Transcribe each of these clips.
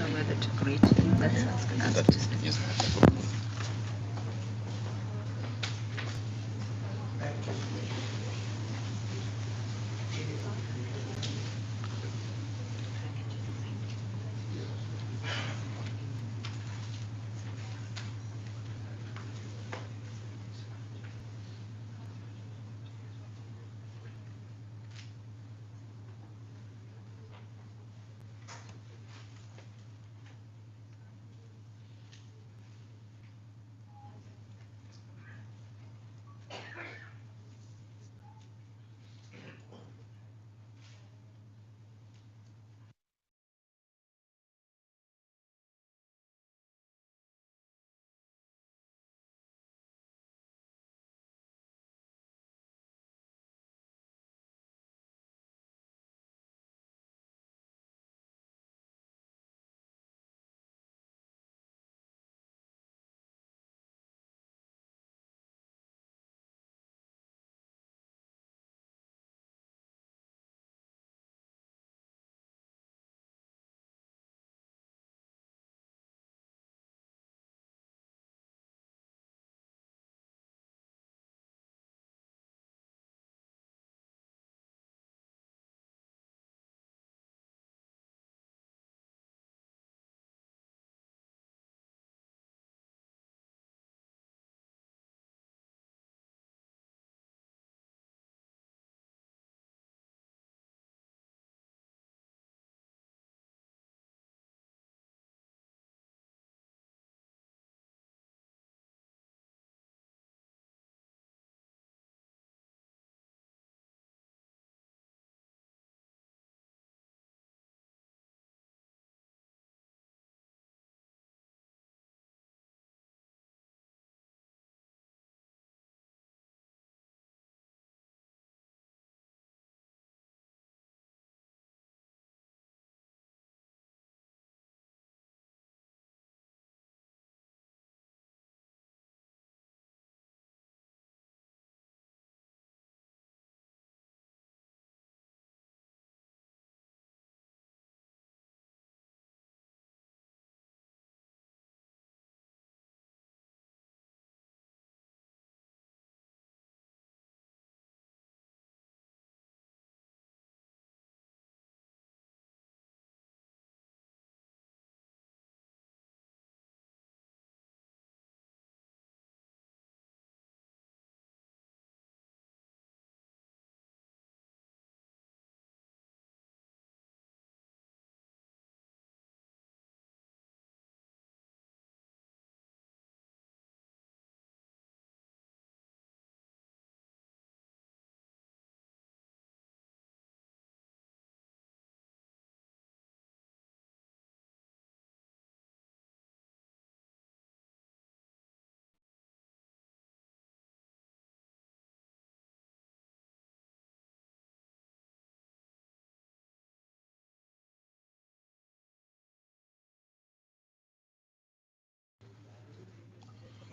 know whether to greet. That sounds good. That is, yes.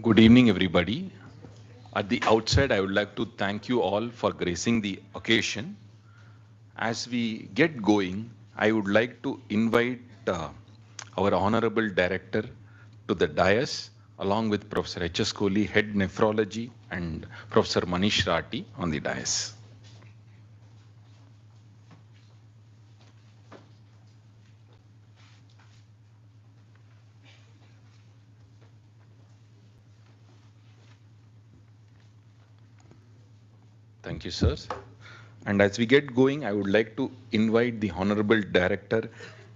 Good evening, everybody. At the outset, I would like to thank you all for gracing the occasion. As we get going, I would like to invite our Honorable Director to the dais, along with Professor H.S. Kohli, Head Nephrology, and Professor Manish Rati on the dais. Thank you, sirs. And as we get going, I would like to invite the Honorable Director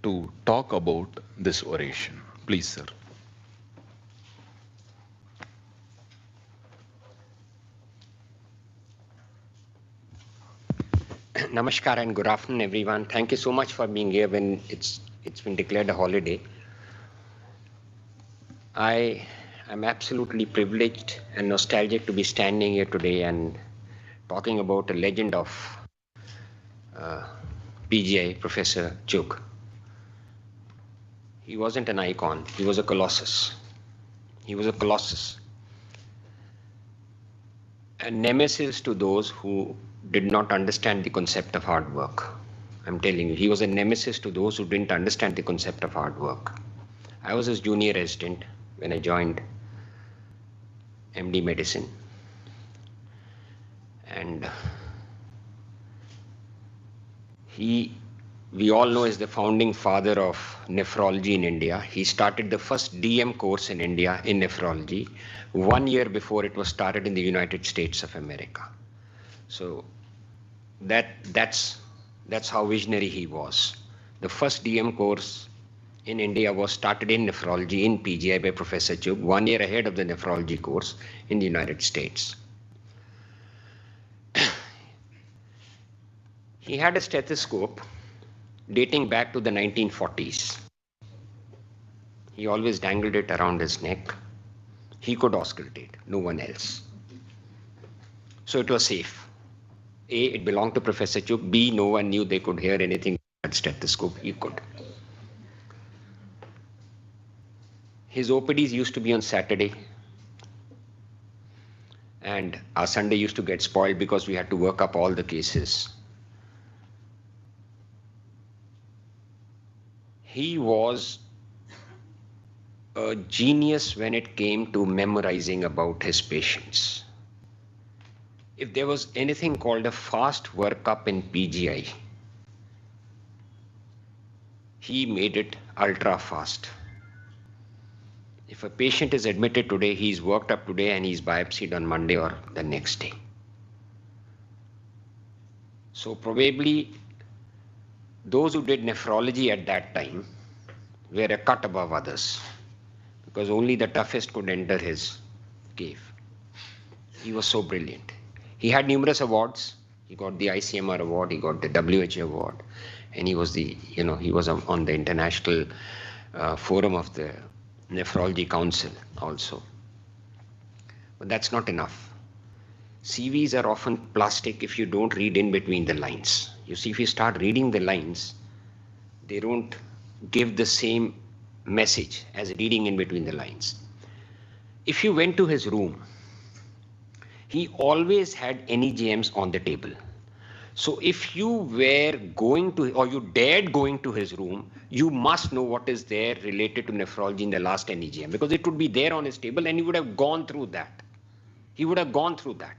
to talk about this oration. Please, sir. Namaskar and good afternoon, everyone. Thank you so much for being here when it's been declared a holiday. I am absolutely privileged and nostalgic to be standing here today and talking about a legend of PGI, Professor Chugh. He wasn't an icon, he was a colossus. He was a colossus. A nemesis to those who did not understand the concept of hard work. I'm telling you, he was a nemesis to those who didn't understand the concept of hard work. I was his junior resident when I joined MD medicine. And we all know, is the founding father of nephrology in India. He started the first DM course in India in nephrology 1 year before it was started in the United States of America. So that's how visionary he was. The first DM course in India was started in nephrology in PGI by Professor Chugh 1 year ahead of the nephrology course in the United States. He had a stethoscope dating back to the 1940s. He always dangled it around his neck. He could auscultate, no one else. So it was safe. A, it belonged to Professor Chugh. B, no one knew they could hear anything at stethoscope. He could. His OPDs used to be on Saturday. And our Sunday used to get spoiled because we had to work up all the cases. He was a genius when it came to memorizing about his patients. If there was anything called a fast workup in PGI, he made it ultra fast. If a patient is admitted today, he's worked up today and he's biopsied on Monday or the next day. So probably those who did nephrology at that time were a cut above others, because only the toughest could enter his cave. He was so brilliant. He had numerous awards. He got the ICMR award, he got the WHO award, and he was he was on the international forum of the Nephrology Council also. But that's not enough. CVs are often plastic if you don't read in between the lines. You see, if you start reading the lines, they don't give the same message as reading in between the lines. If you went to his room, he always had NEJMs on the table. So if you were going to, or you dared going to his room, you must know what is there related to nephrology in the last NEJM, because it would be there on his table and he would have gone through that. He would have gone through that.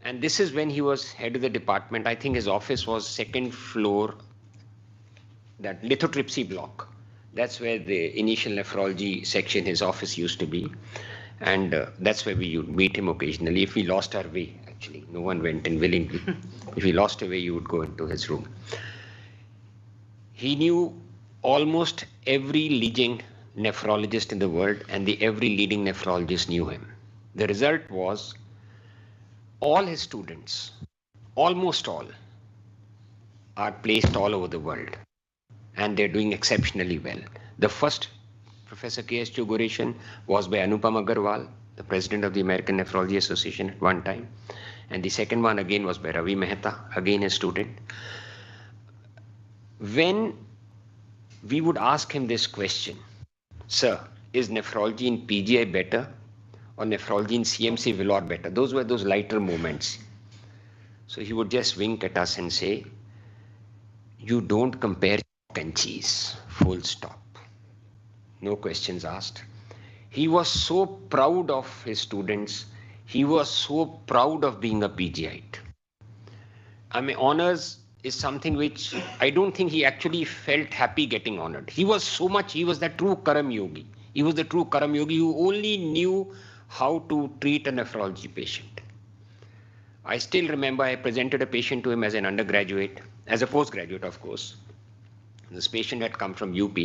And this is when he was head of the department. I think his office was second floor, that lithotripsy block. That's where the initial nephrology section, his office used to be. And that's where we would meet him occasionally. If we lost our way, actually, no one went in willingly. If we lost our way, you would go into his room. He knew almost every leading nephrologist in the world, and every leading nephrologist knew him. The result was all his students, almost all, are placed all over the world, and they're doing exceptionally well. The first Professor K.S. Chugh Oration was by Anupam Agarwal, the president of the American Nephrology Association at one time. And the second one again was by Ravi Mehta, again a student. When we would ask him this question, sir, is nephrology in PGI better or nephrology in CMC Vellore better? Those were those lighter moments. So he would just wink at us and say, you don't compare chalk and cheese, full stop. No questions asked. He was so proud of his students. He was so proud of being a PGite. I mean, honors is something which I don't think he actually felt happy getting honored. He was so much, he was the true Karam Yogi. He was the true Karam Yogi who only knew how to treat a nephrology patient. I still remember I presented a patient to him as an undergraduate, as a postgraduate, of course. This patient had come from UP.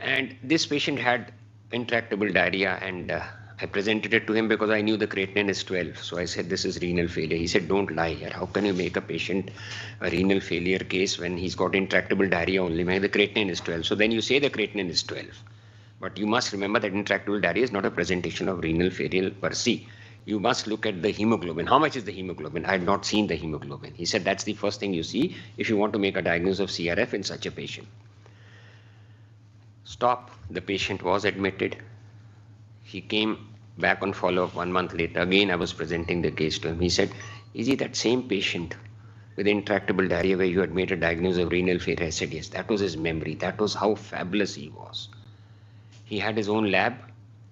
And this patient had intractable diarrhea, and I presented it to him because I knew the creatinine is 12. So I said, this is renal failure. He said, don't lie here. How can you make a patient a renal failure case when he's got intractable diarrhea only? The creatinine is 12. So then you say the creatinine is 12. But you must remember that intractable diarrhea is not a presentation of renal failure per se. You must look at the hemoglobin. How much is the hemoglobin? I had not seen the hemoglobin. He said, that's the first thing you see if you want to make a diagnosis of CRF in such a patient. Stop. The patient was admitted. He came back on follow-up 1 month later. Again, I was presenting the case to him. He said, is he that same patient with intractable diarrhea where you had made a diagnosis of renal failure. I said, yes, that was his memory. That was how fabulous he was. He had his own lab,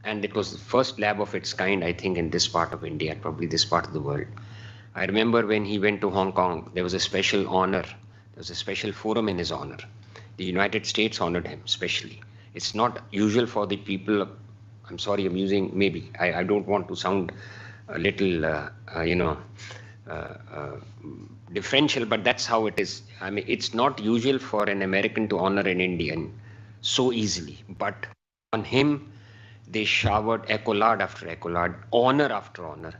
and it was the first lab of its kind, I think, in this part of India and probably this part of the world. I remember when he went to Hong Kong, there was a special honor. There was a special forum in his honor. The United States honored him specially. It's not usual for the people. I'm sorry, I'm using maybe. I don't want to sound a little, differential, but that's how it is. I mean, it's not usual for an American to honor an Indian so easily. But on him, they showered accolade after accolade, honor after honor,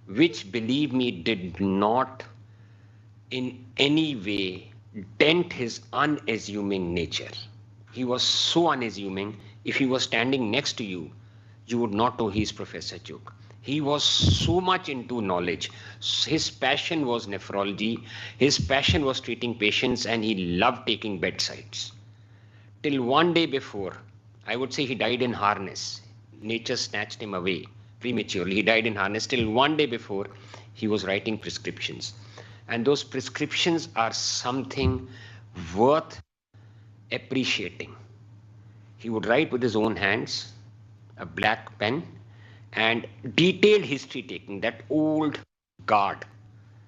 which, believe me, did not in any way dent his unassuming nature. He was so unassuming, if he was standing next to you, you would not know he's Professor Chugh. He was so much into knowledge. His passion was nephrology. His passion was treating patients, and he loved taking bedsides. Till one day before, I would say he died in harness. Nature snatched him away prematurely. He died in harness. Till one day before, he was writing prescriptions. And those prescriptions are something worth appreciating. He would write with his own hands, a black pen, and detailed history taking, that old guard.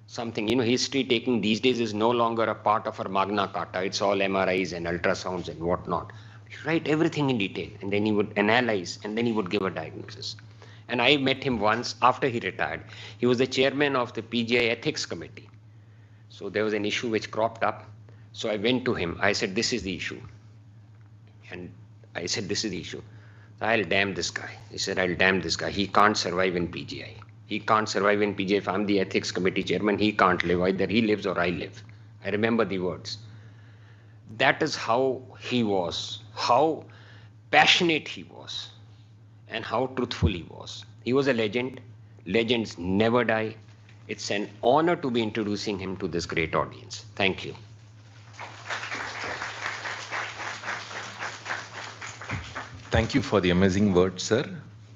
Something, history taking these days is no longer a part of our Magna Carta. It's all MRIs and ultrasounds and whatnot. He would write everything in detail, and then he would analyze, and then he would give a diagnosis. And I met him once after he retired. He was the chairman of the PGI Ethics Committee. So there was an issue which cropped up. So I went to him. I said, this is the issue. And I said, this is the issue. I'll damn this guy. He said, I'll damn this guy. He can't survive in PGI. He can't survive in PGI. If I'm the ethics committee chairman, he can't live. Either he lives or I live. I remember the words. That is how he was, how passionate he was, and how truthful he was. He was a legend. Legends never die. It's an honor to be introducing him to this great audience. Thank you. Thank you for the amazing words, sir.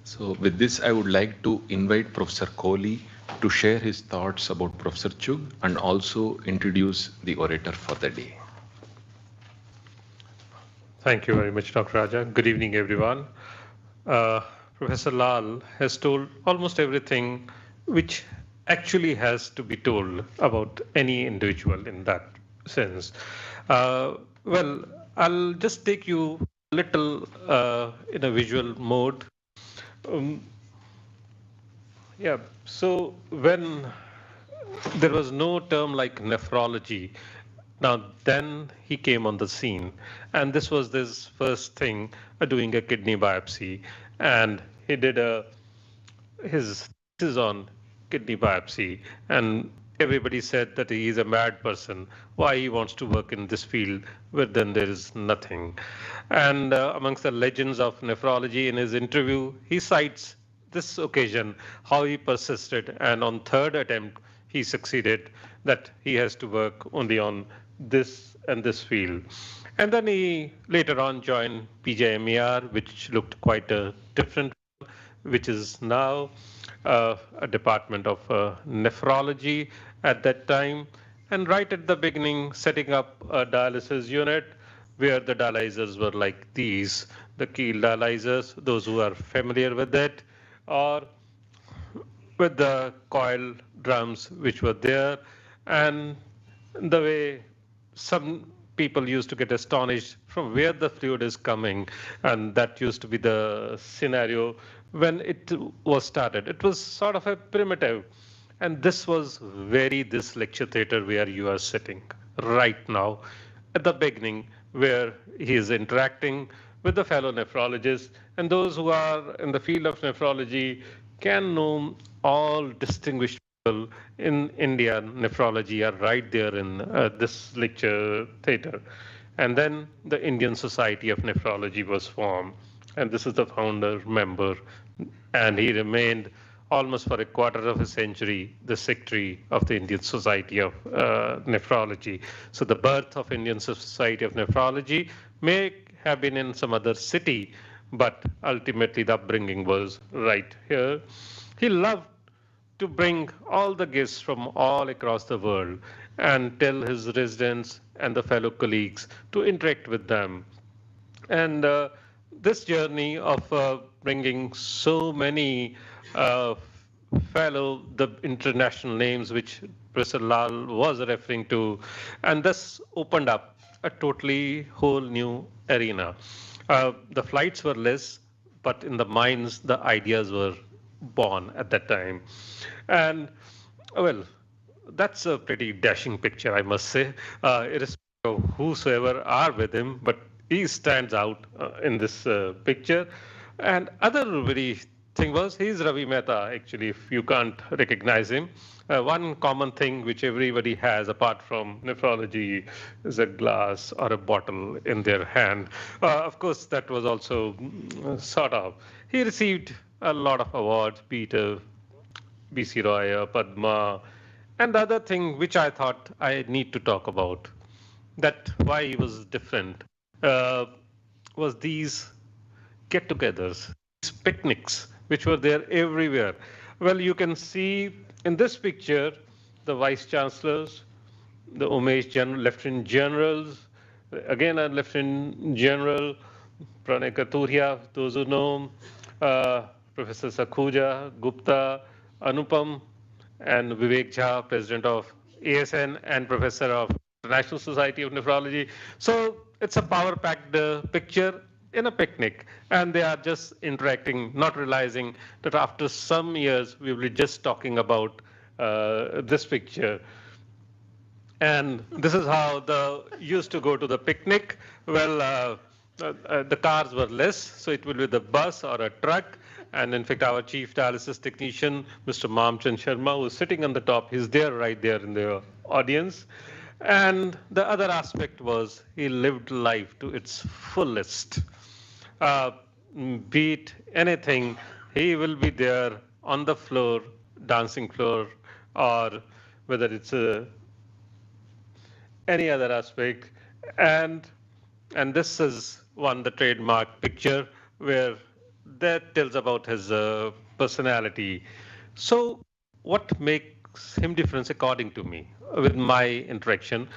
So with this, I would like to invite Professor Kohli to share his thoughts about Professor Chugh and also introduce the orator for the day. Thank you very much, Dr. Raja. Good evening, everyone. Professor Lal has told almost everything which actually has to be told about any individual in that sense. Well, I'll just take you a little in a visual mode. So when there was no term like nephrology, now then he came on the scene, and this was his first thing, doing a kidney biopsy, and he did his thesis on kidney biopsy, and everybody said that he is a mad person. Why he wants to work in this field where then there is nothing. And amongst the legends of nephrology, in his interview, he cites this occasion, how he persisted, and on third attempt, he succeeded, that he has to work only on this and this field. And then he later on joined PGIMER, which looked quite a different, which is now a department of nephrology at that time. And right at the beginning, setting up a dialysis unit where the dialyzers were like these, the keel dialyzers, those who are familiar with it, or with the coil drums which were there. And the way some people used to get astonished from where the fluid is coming, and that used to be the scenario when it was started. It was sort of a primitive, and this was this lecture theater where you are sitting right now at the beginning, where he is interacting with the fellow nephrologists, and those who are in the field of nephrology can know all distinguished people in India nephrology are right there in this lecture theater. And then the Indian Society of Nephrology was formed, and this is the founder member, and he remained almost for a quarter of a century the secretary of the Indian Society of Nephrology. So the birth of Indian Society of Nephrology may have been in some other city, but ultimately the upbringing was right here. He loved to bring all the guests from all across the world, and tell his residents and the fellow colleagues to interact with them. And this journey of bringing so many uh, the international names which Professor Lal was referring to, and this opened up a totally whole new arena. The flights were less, but in the minds, the ideas were born at that time. And well, that's a pretty dashing picture, I must say, irrespective of whosoever are with him, but he stands out in this picture. And other very thing was he's Ravi Mehta, actually, if you can't recognize him. One common thing which everybody has apart from nephrology is a glass or a bottle in their hand. Of course, that was also sort of. He received a lot of awards, be it BC Roy, Padma, and the other thing which I thought I need to talk about, that why he was different, uh, was these get-togethers, these picnics, which were there everywhere. Well, you can see in this picture the vice chancellors, the Umesh lieutenant generals, again a lieutenant general, Pranay Katuria, those who know, Professor Sakhuja, Gupta, Anupam, and Vivek Jha, president of ASN and professor of International Society of Nephrology. So it's a power-packed picture in a picnic, and they are just interacting, not realizing that after some years we will be just talking about this picture. And this is how the used to go to the picnic. Well, the cars were less, so it will be the bus or a truck. And in fact, our chief dialysis technician, Mr. Mamchand Sharma, who's sitting on the top, he's there right there in the audience. And the other aspect was he lived life to its fullest. Uh, be it anything, he will be there on the floor, dancing floor, or whether it's any other aspect. And this is one, the trademark picture, where that tells about his personality. So what makes him different according to me with my interaction?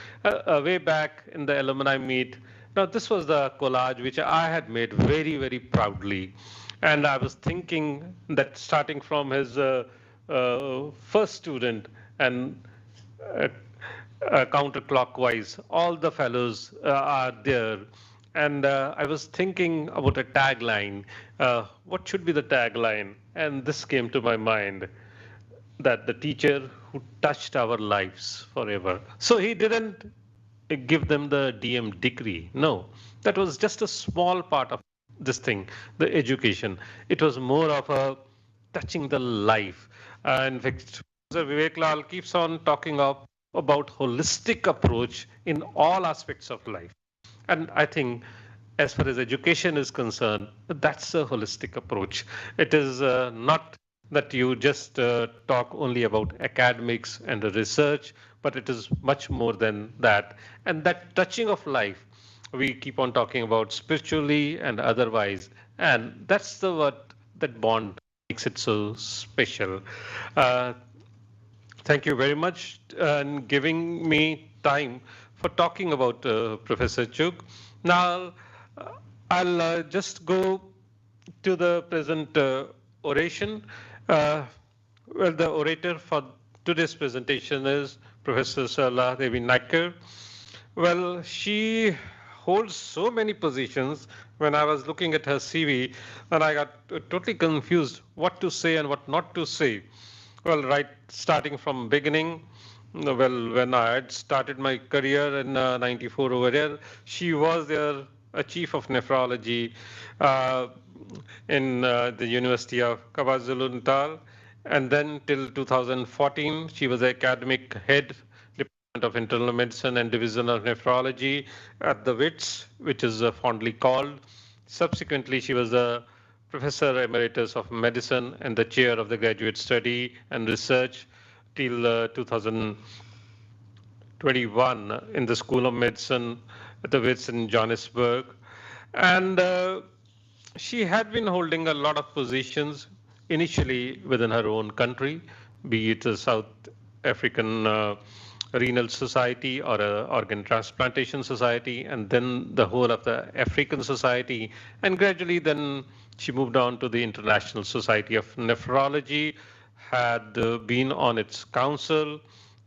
Way back in the alumni meet, now this was the collage which I had made very, very proudly. And I was thinking that starting from his first student and uh, counterclockwise, all the fellows are there. And I was thinking about a tagline. What should be the tagline? And this came to my mind, that the teacher who touched our lives forever. So he didn't give them the DM degree. No, that was just a small part of this thing, the education. It was more of a touching the life. In fact, Professor Vivek Lal keeps on talking about holistic approach in all aspects of life. And I think as far as education is concerned, that's a holistic approach. It is not that you just talk only about academics and the research, but it is much more than that. And that touching of life, we keep on talking about spiritually and otherwise. And that's the what that bond makes it so special. Uh, Thank you very much and giving me time for talking about Professor Chugh. Now, I'll just go to the present oration. Well, the orator for today's presentation is Professor Saraladevi Naicker. Well, she holds so many positions. When I was looking at her CV, and I got totally confused what to say and what not to say. Well, right, starting from beginning, well, when I had started my career in '94 over there, she was there a chief of nephrology uh, in the University of KwaZulu-Natal. And then till 2014, she was the academic head, Department of Internal Medicine and Division of Nephrology at the WITS, which is fondly called. Subsequently, she was a Professor Emeritus of Medicine and the chair of the Graduate Study and Research till 2021 in the School of Medicine at the WITS in Johannesburg. And she had been holding a lot of positions initially within her own country, be it the South African Renal Society or a Organ Transplantation Society, and then the whole of the African Society, and gradually then she moved on to the International Society of Nephrology, had been on its council,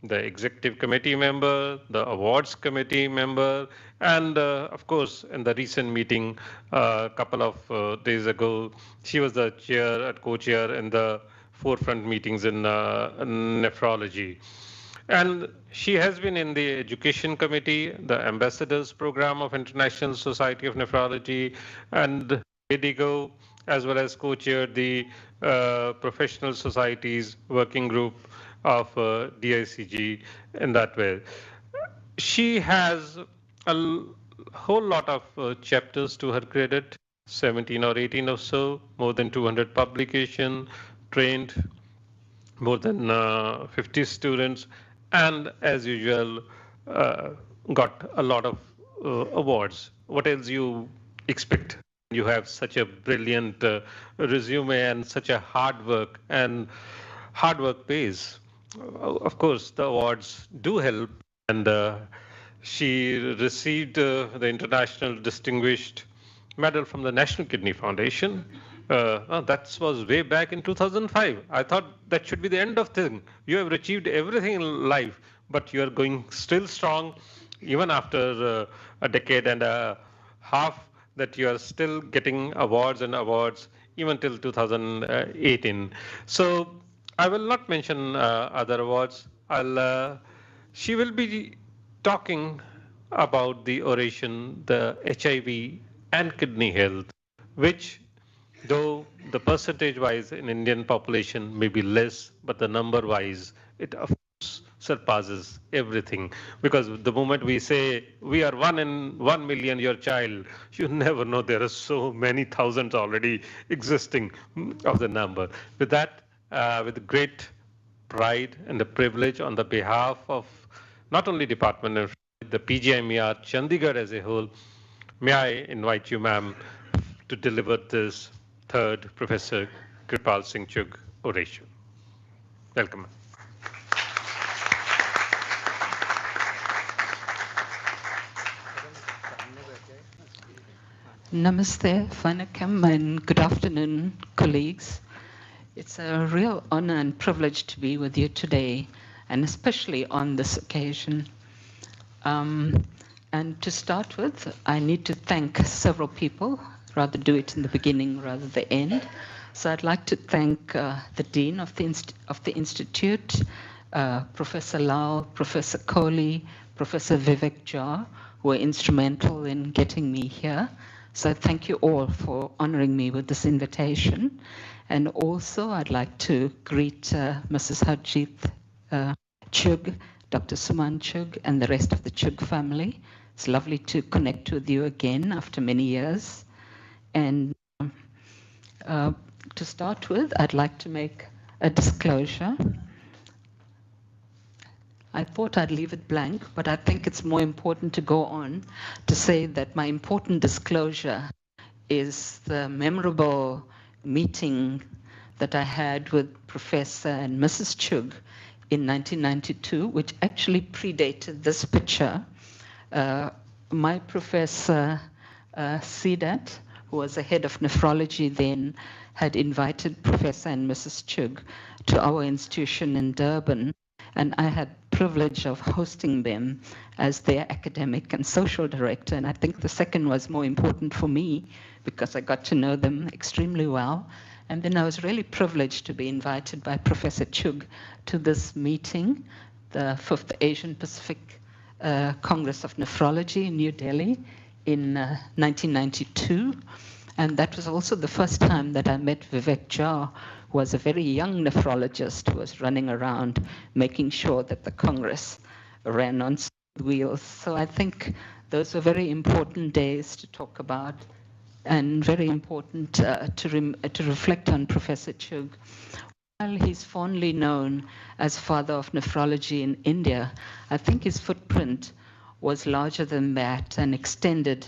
the executive committee member, the awards committee member, and of course, in the recent meeting a couple of days ago, she was the chair, co-chair in the forefront meetings in nephrology. And she has been in the education committee, the ambassadors program of International Society of Nephrology, and Indigo, as well as co-chaired the professional societies working group of DICG in that way. She has a whole lot of chapters to her credit, 17 or 18 or so, more than 200 publications, trained more than 50 students, and as usual, got a lot of awards. What else you expect? You have such a brilliant resume and such a hard work, and hard work pays. Of course, the awards do help, and she received the International Distinguished Medal from the National Kidney Foundation. That was way back in 2005. I thought that should be the end of thing. You have achieved everything in life, but you are going still strong, even after a decade and a half, that you are still getting awards and awards, even till 2018. So I will not mention other awards. She will be talking about the Oration, the HIV and kidney health, which, though the percentage wise in Indian population may be less, but the number wise, it of course surpasses everything. Because the moment we say we are 1 in 1 million your child, you never know there are so many thousands already existing of the number. With that, with great pride and the privilege on the behalf of not only Department of the PGIMER Chandigarh as a whole, may I invite you, ma'am, to deliver this third Professor Kirpal Singh Chugh oration. Welcome. Namaste, Vanakkam, and good afternoon, colleagues. It's a real honor and privilege to be with you today, and especially on this occasion. And to start with, I need to thank several people, rather do it in the beginning rather than the end. So I'd like to thank the Dean of the Institute, Professor Lau, Professor Kohli, Professor Vivek Jha, who were instrumental in getting me here. So thank you all for honoring me with this invitation. And also I'd like to greet Mrs. Harjeet Chugh, Dr. Suman Chugh, and the rest of the Chugh family. It's lovely to connect with you again after many years. And to start with, I'd like to make a disclosure. I thought I'd leave it blank, but I think it's more important to go on to say that my important disclosure is the memorable meeting that I had with Professor and Mrs. Chugh in 1992, which actually predated this picture. My professor, Sidat, who was the head of nephrology then, had invited Professor and Mrs. Chugh to our institution in Durban, and I had privilege of hosting them as their academic and social director. And I think the second was more important for me because I got to know them extremely well. And then I was really privileged to be invited by Professor Chugh to this meeting, the 5th Asian Pacific Congress of Nephrology in New Delhi in 1992. And that was also the first time that I met Vivek Jha, who was a very young nephrologist who was running around making sure that the Congress ran on wheels. So I think those were very important days to talk about and very important to reflect on Professor Chugh. While he's fondly known as father of nephrology in India, I think his footprint was larger than that and extended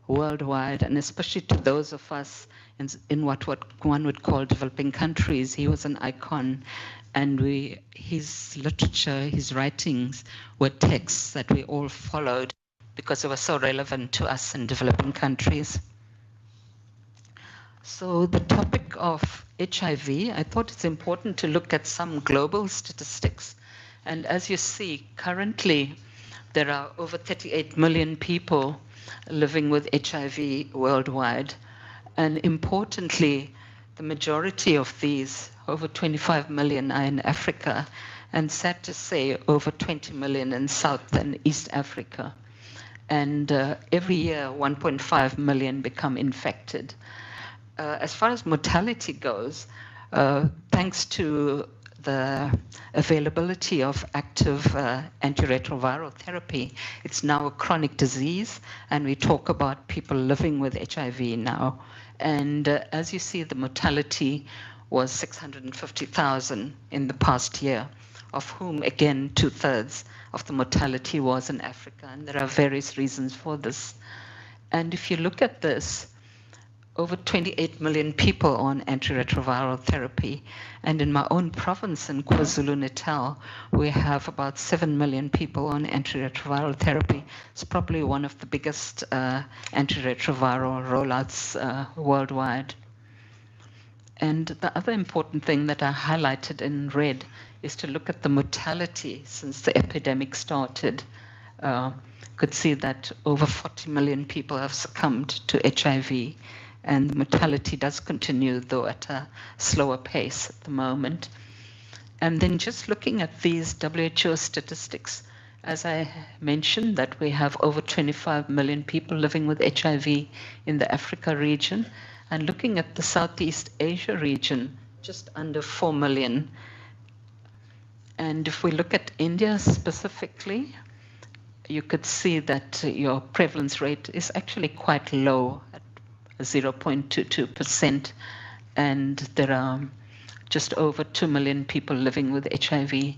worldwide, and especially to those of us in what one would call developing countries. He was an icon. And his literature, his writings were texts that we all followed because they were so relevant to us in developing countries. So the topic of HIV, I thought it's important to look at some global statistics. And as you see, currently, there are over 38 million people living with HIV worldwide. And importantly, the majority of these, over 25 million, are in Africa. And sad to say, over 20 million in South and East Africa. And every year, 1.5 million become infected. As far as mortality goes, thanks to the availability of active antiretroviral therapy, it's now a chronic disease, and we talk about people living with HIV now. And as you see, the mortality was 650,000 in the past year, of whom, again, 2/3 of the mortality was in Africa, and there are various reasons for this. And if you look at this, over 28 million people on antiretroviral therapy. And in my own province in KwaZulu-Natal, we have about 7 million people on antiretroviral therapy. It's probably one of the biggest antiretroviral rollouts worldwide. And the other important thing that I highlighted in red is to look at the mortality since the epidemic started. Could see that over 40 million people have succumbed to HIV. And the mortality does continue, though at a slower pace at the moment. And then just looking at these WHO statistics, as I mentioned, that we have over 25 million people living with HIV in the Africa region, and looking at the Southeast Asia region, just under 4 million. And if we look at India specifically, you could see that your prevalence rate is actually quite low, 0.22%, and there are just over 2 million people living with HIV.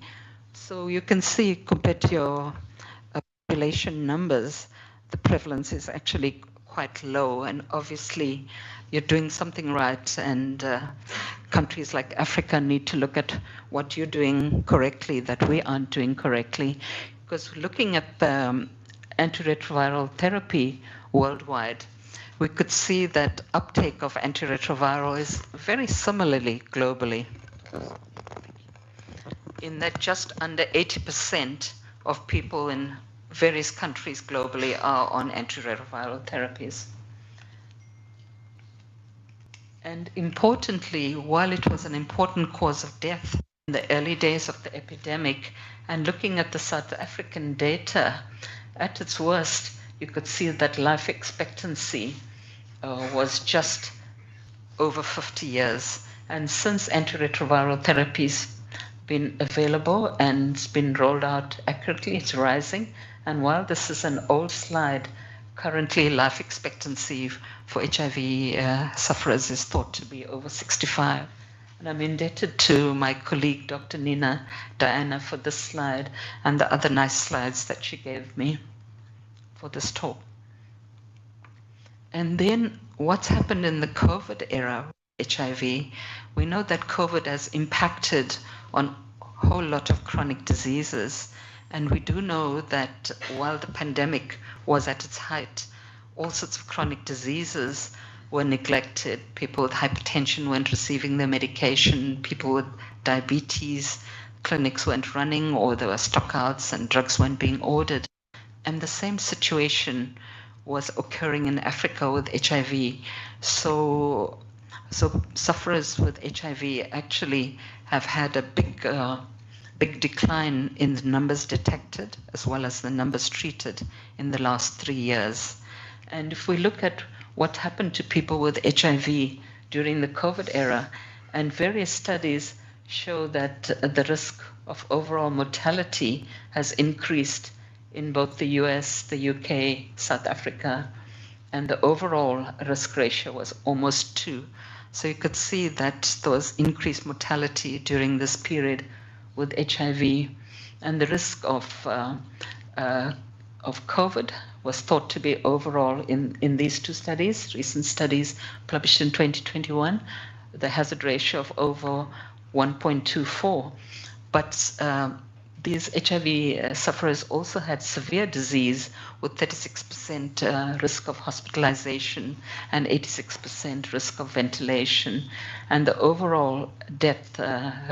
So you can see, compared to your population numbers, the prevalence is actually quite low, and obviously you're doing something right, and countries like Africa need to look at what you're doing correctly that we aren't doing correctly. Because looking at the antiretroviral therapy worldwide, we could see that uptake of antiretroviral is very similarly globally, in that just under 80% of people in various countries globally are on antiretroviral therapies. And importantly, while it was an important cause of death in the early days of the epidemic, and looking at the South African data, at its worst, you could see that life expectancy was just over 50 years. And since antiretroviral therapy's been available and been rolled out accurately, it's rising. And while this is an old slide, currently life expectancy for HIV sufferers is thought to be over 65. And I'm indebted to my colleague, Dr. Diana, for this slide and the other nice slides that she gave me for this talk. And then what's happened in the COVID era with HIV? We know that COVID has impacted on a whole lot of chronic diseases. And we do know that while the pandemic was at its height, all sorts of chronic diseases were neglected. People with hypertension weren't receiving their medication. People with diabetes, clinics weren't running, or there were stockouts and drugs weren't being ordered. And the same situation was occurring in Africa with HIV. So sufferers with HIV actually have had a big decline in the numbers detected as well as the numbers treated in the last 3 years. And if we look at what happened to people with HIV during the COVID era, and various studies show that the risk of overall mortality has increased in both the US, the UK, South Africa, and the overall risk ratio was almost 2. So you could see that there was increased mortality during this period with HIV, and the risk of COVID was thought to be overall in these two studies, recent studies published in 2021, the hazard ratio of over 1.24. But these HIV sufferers also had severe disease with 36% risk of hospitalization and 86% risk of ventilation. And the overall death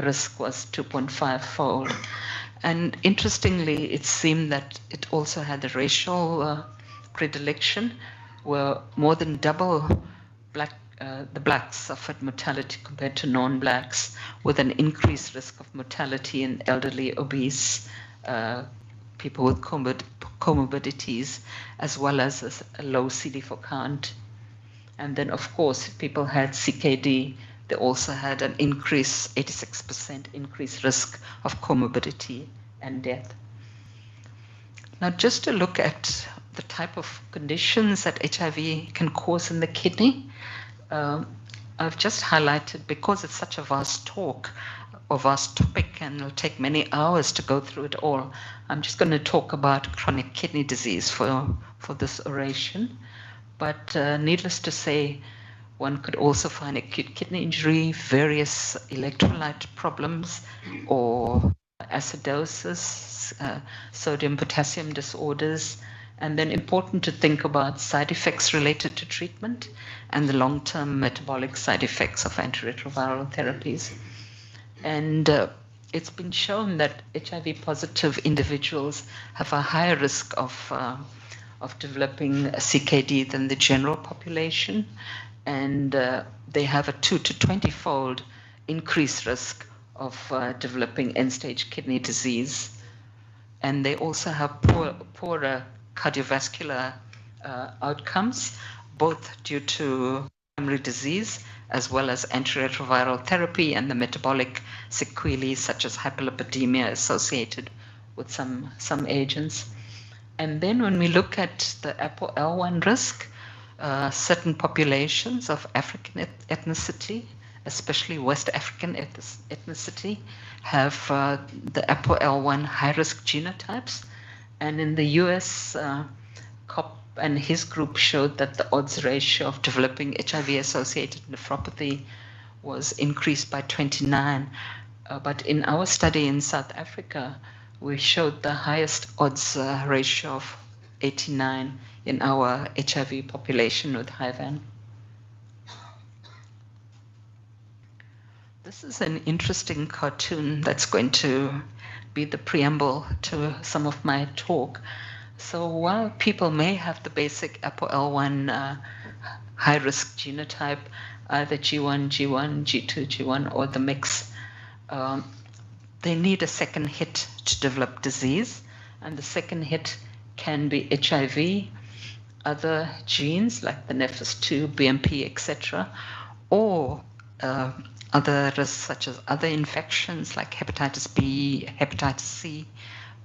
risk was 2.5-fold. And interestingly, it seemed that it also had a racial predilection, where more than double the blacks suffered mortality compared to non-blacks, with an increased risk of mortality in elderly, obese, people with comorbidities, as well as a low CD4 count. And then, of course, if people had CKD, they also had an 86% increased risk of comorbidity and death. Now, just to look at the type of conditions that HIV can cause in the kidney, I've just highlighted, because it's such a vast topic, and it'll take many hours to go through it all, I'm just going to talk about chronic kidney disease for this oration. But needless to say, one could also find acute kidney injury, various electrolyte problems, or acidosis, sodium-potassium disorders, and then important to think about side effects related to treatment and the long-term metabolic side effects of antiretroviral therapies. And it's been shown that HIV-positive individuals have a higher risk of developing a CKD than the general population, and they have a 2 to 20-fold increased risk of developing end-stage kidney disease. And they also have poorer cardiovascular outcomes, both due to primary disease as well as antiretroviral therapy and the metabolic sequelae such as hyperlipidemia associated with some agents. And then when we look at the ApoL1 risk, certain populations of African ethnicity, especially West African ethnicity, have the ApoL1 high-risk genotypes. And in the US, Kopp and his group showed that the odds ratio of developing HIV-associated nephropathy was increased by 29. But in our study in South Africa, we showed the highest odds ratio of 89 in our HIV population with HIV. This is an interesting cartoon that's going to be the preamble to some of my talk. So while people may have the basic ApoL1 high-risk genotype, either G1, G2, G1, or the mix, they need a second hit to develop disease, and the second hit can be HIV, other genes like the NEPHIS2, BMP, etc., or other risks such as other infections like hepatitis B, hepatitis C,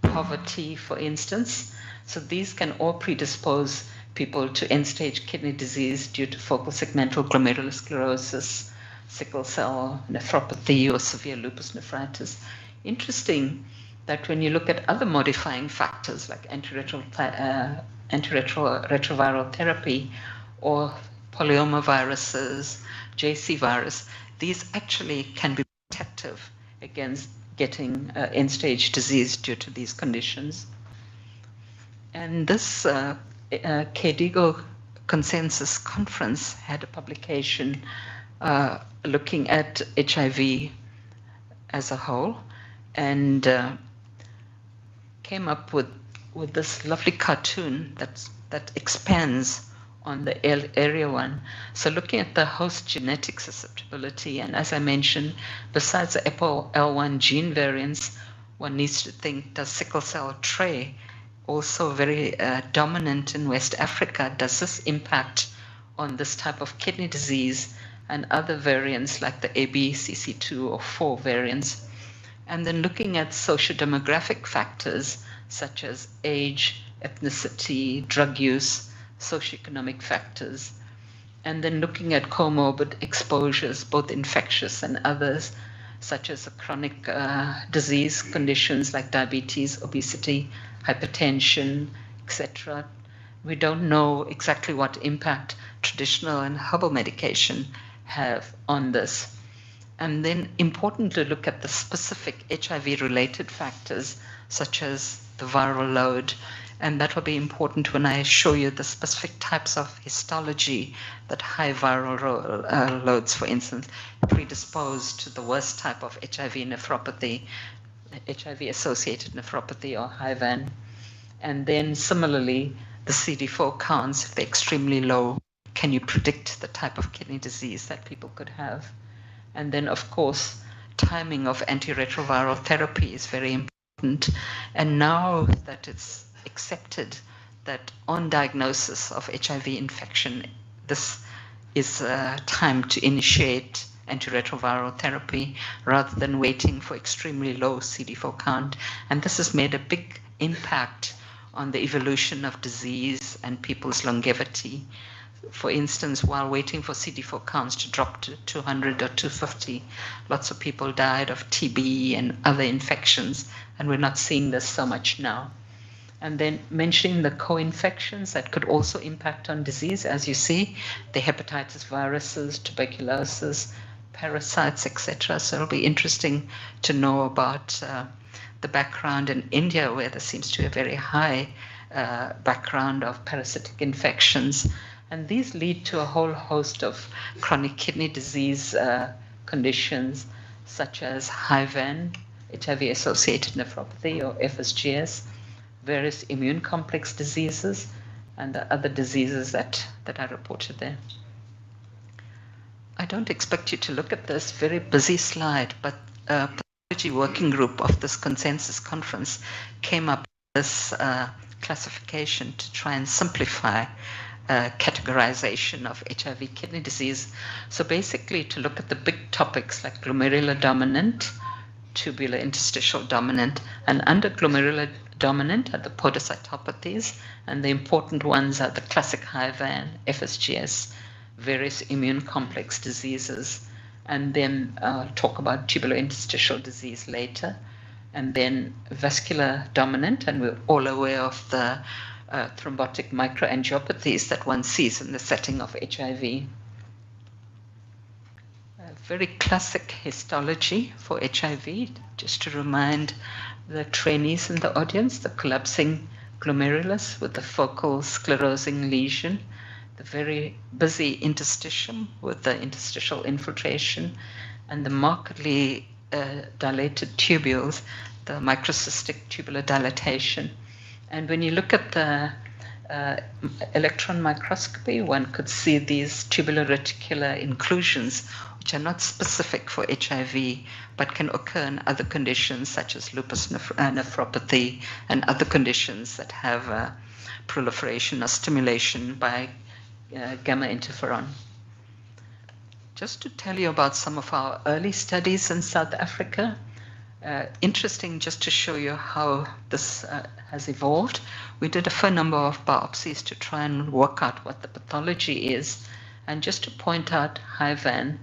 poverty, for instance. So these can all predispose people to end-stage kidney disease due to focal segmental glomerulosclerosis, sickle cell nephropathy, or severe lupus nephritis. Interesting that when you look at other modifying factors like antiretroviral therapy or polyomaviruses, JC virus, these actually can be protective against getting end-stage disease due to these conditions. And this KDIGO Consensus Conference had a publication looking at HIV as a whole, and came up with this lovely cartoon that expands on the area one. So looking at the host genetic susceptibility, and as I mentioned, besides the ApoL1 gene variants, one needs to think, does sickle cell trait, also very dominant in West Africa, does this impact on this type of kidney disease and other variants like the ABCC2 or 4 variants? And then looking at socio-demographic factors such as age, ethnicity, drug use, socioeconomic factors, and then looking at comorbid exposures, both infectious and others, such as chronic disease conditions like diabetes, obesity, hypertension, etc. We don't know exactly what impact traditional and herbal medication have on this. And then important to look at the specific HIV-related factors, such as the viral load. And that will be important when I show you the specific types of histology that high viral loads, for instance, predispose to the worst type of HIV nephropathy, HIV-associated nephropathy or HIVAN. And then similarly, the CD4 counts, if they're extremely low, can you predict the type of kidney disease that people could have? And then, of course, timing of antiretroviral therapy is very important. And now that it's accepted that on diagnosis of HIV infection, this is time to initiate antiretroviral therapy rather than waiting for extremely low CD4 count. And this has made a big impact on the evolution of disease and people's longevity. For instance, while waiting for CD4 counts to drop to 200 or 250, lots of people died of TB and other infections, and we're not seeing this so much now. And then mentioning the co-infections that could also impact on disease, as you see, the hepatitis viruses, tuberculosis, parasites, etc. So it'll be interesting to know about the background in India, where there seems to be a very high background of parasitic infections. And these lead to a whole host of chronic kidney disease conditions, such as HIVAN, HIV-associated nephropathy, or FSGS, various immune complex diseases, and the other diseases that I reported there. I don't expect you to look at this very busy slide, but a pathology working group of this consensus conference came up with this classification to try and simplify categorization of HIV kidney disease. So basically to look at the big topics like glomerular dominant, tubular interstitial dominant, and under glomerular dominant are the podocytopathies, and the important ones are the classic HIVAN, FSGS, various immune complex diseases, and then talk about tubular interstitial disease later, and then vascular dominant, and we're all aware of the thrombotic microangiopathies that one sees in the setting of HIV. A very classic histology for HIV, just to remind the trainees in the audience, the collapsing glomerulus with the focal sclerosing lesion, the very busy interstitium with the interstitial infiltration, and the markedly dilated tubules, the microcystic tubular dilatation. And when you look at the electron microscopy, one could see these tubular reticular inclusions, which are not specific for HIV, but can occur in other conditions such as lupus nephropathy and other conditions that have proliferation or stimulation by gamma interferon. Just to tell you about some of our early studies in South Africa, interesting just to show you how this has evolved. We did a fair number of biopsies to try and work out what the pathology is. And just to point out HIVAN,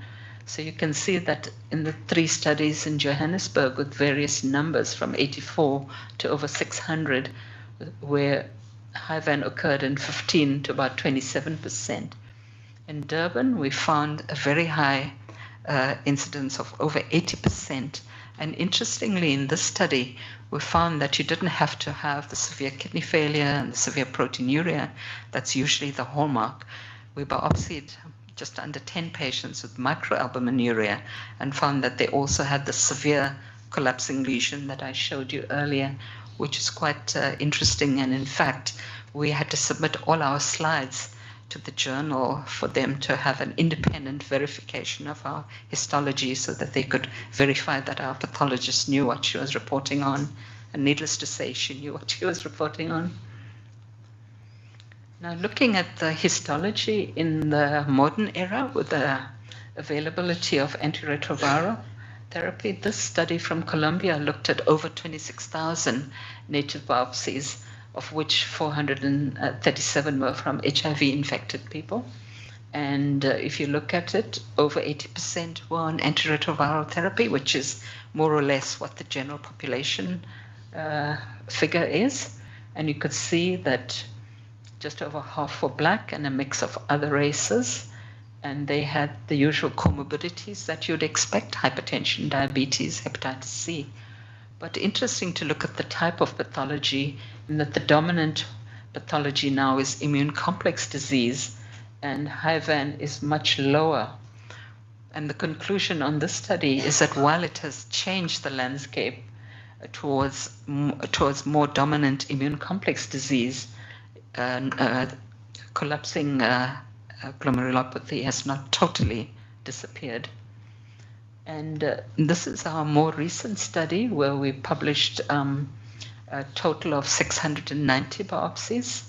so you can see that in the 3 studies in Johannesburg with various numbers from 84 to over 600, where HIVAN occurred in 15 to about 27%. In Durban, we found a very high incidence of over 80%. And interestingly, in this study, we found that you didn't have to have the severe kidney failure and the severe proteinuria. That's usually the hallmark. We biopsied just under 10 patients with microalbuminuria and found that they also had the severe collapsing lesion that I showed you earlier, which is quite interesting. And in fact, we had to submit all our slides to the journal for them to have an independent verification of our histology so that they could verify that our pathologist knew what she was reporting on. And needless to say, she knew what she was reporting on. Now, looking at the histology in the modern era with the availability of antiretroviral therapy, this study from Colombia looked at over 26,000 native biopsies, of which 437 were from HIV-infected people. And if you look at it, over 80% were on antiretroviral therapy, which is more or less what the general population figure is. And you could see that just over half were black and a mix of other races. and they had the usual comorbidities that you'd expect: hypertension, diabetes, hepatitis C. But interesting to look at the type of pathology, in that the dominant pathology now is immune complex disease, and HIVAN is much lower. And the conclusion on this study is that while it has changed the landscape towards more dominant immune complex disease, collapsing glomerulopathy has not totally disappeared. And this is our more recent study, where we published a total of 690 biopsies.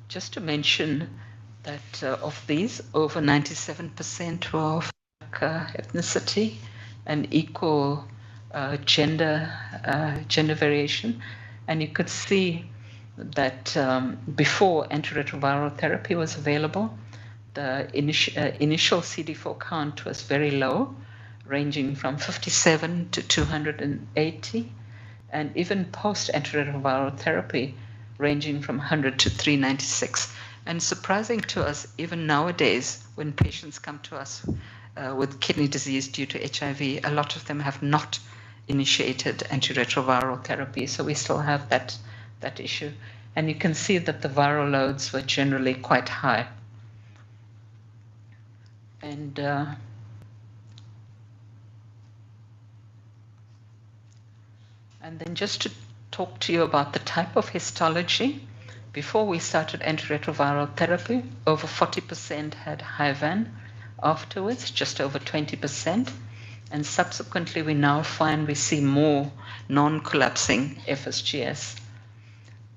Just to mention that of these, over 97% were of ethnicity and equal gender variation. And you could see that before antiretroviral therapy was available, the initial CD4 count was very low, ranging from 57 to 280, and even post antiretroviral therapy, ranging from 100 to 396. And surprising to us, even nowadays, when patients come to us with kidney disease due to HIV, a lot of them have not initiated antiretroviral therapy, so we still have that issue. And you can see that the viral loads were generally quite high. And then just to talk to you about the type of histology. Before we started antiretroviral therapy, over 40% had HIVAN. Afterwards, just over 20%. And subsequently, we now find we see more non-collapsing FSGS.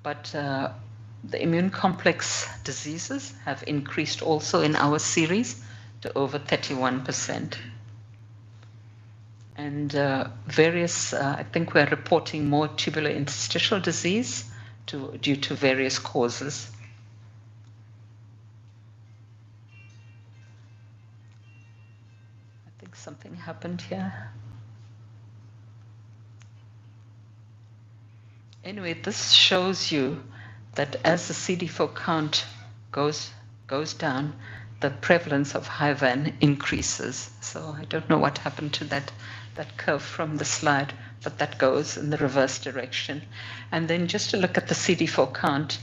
But the immune complex diseases have increased also in our series to over 31%. And various, I think we're reporting more tubular interstitial disease due to various causes. I think something happened here. Anyway, this shows you that as the CD4 count goes down, the prevalence of HIVAN increases. So I don't know what happened to that curve from the slide, but that goes in the reverse direction. And then just to look at the CD4 count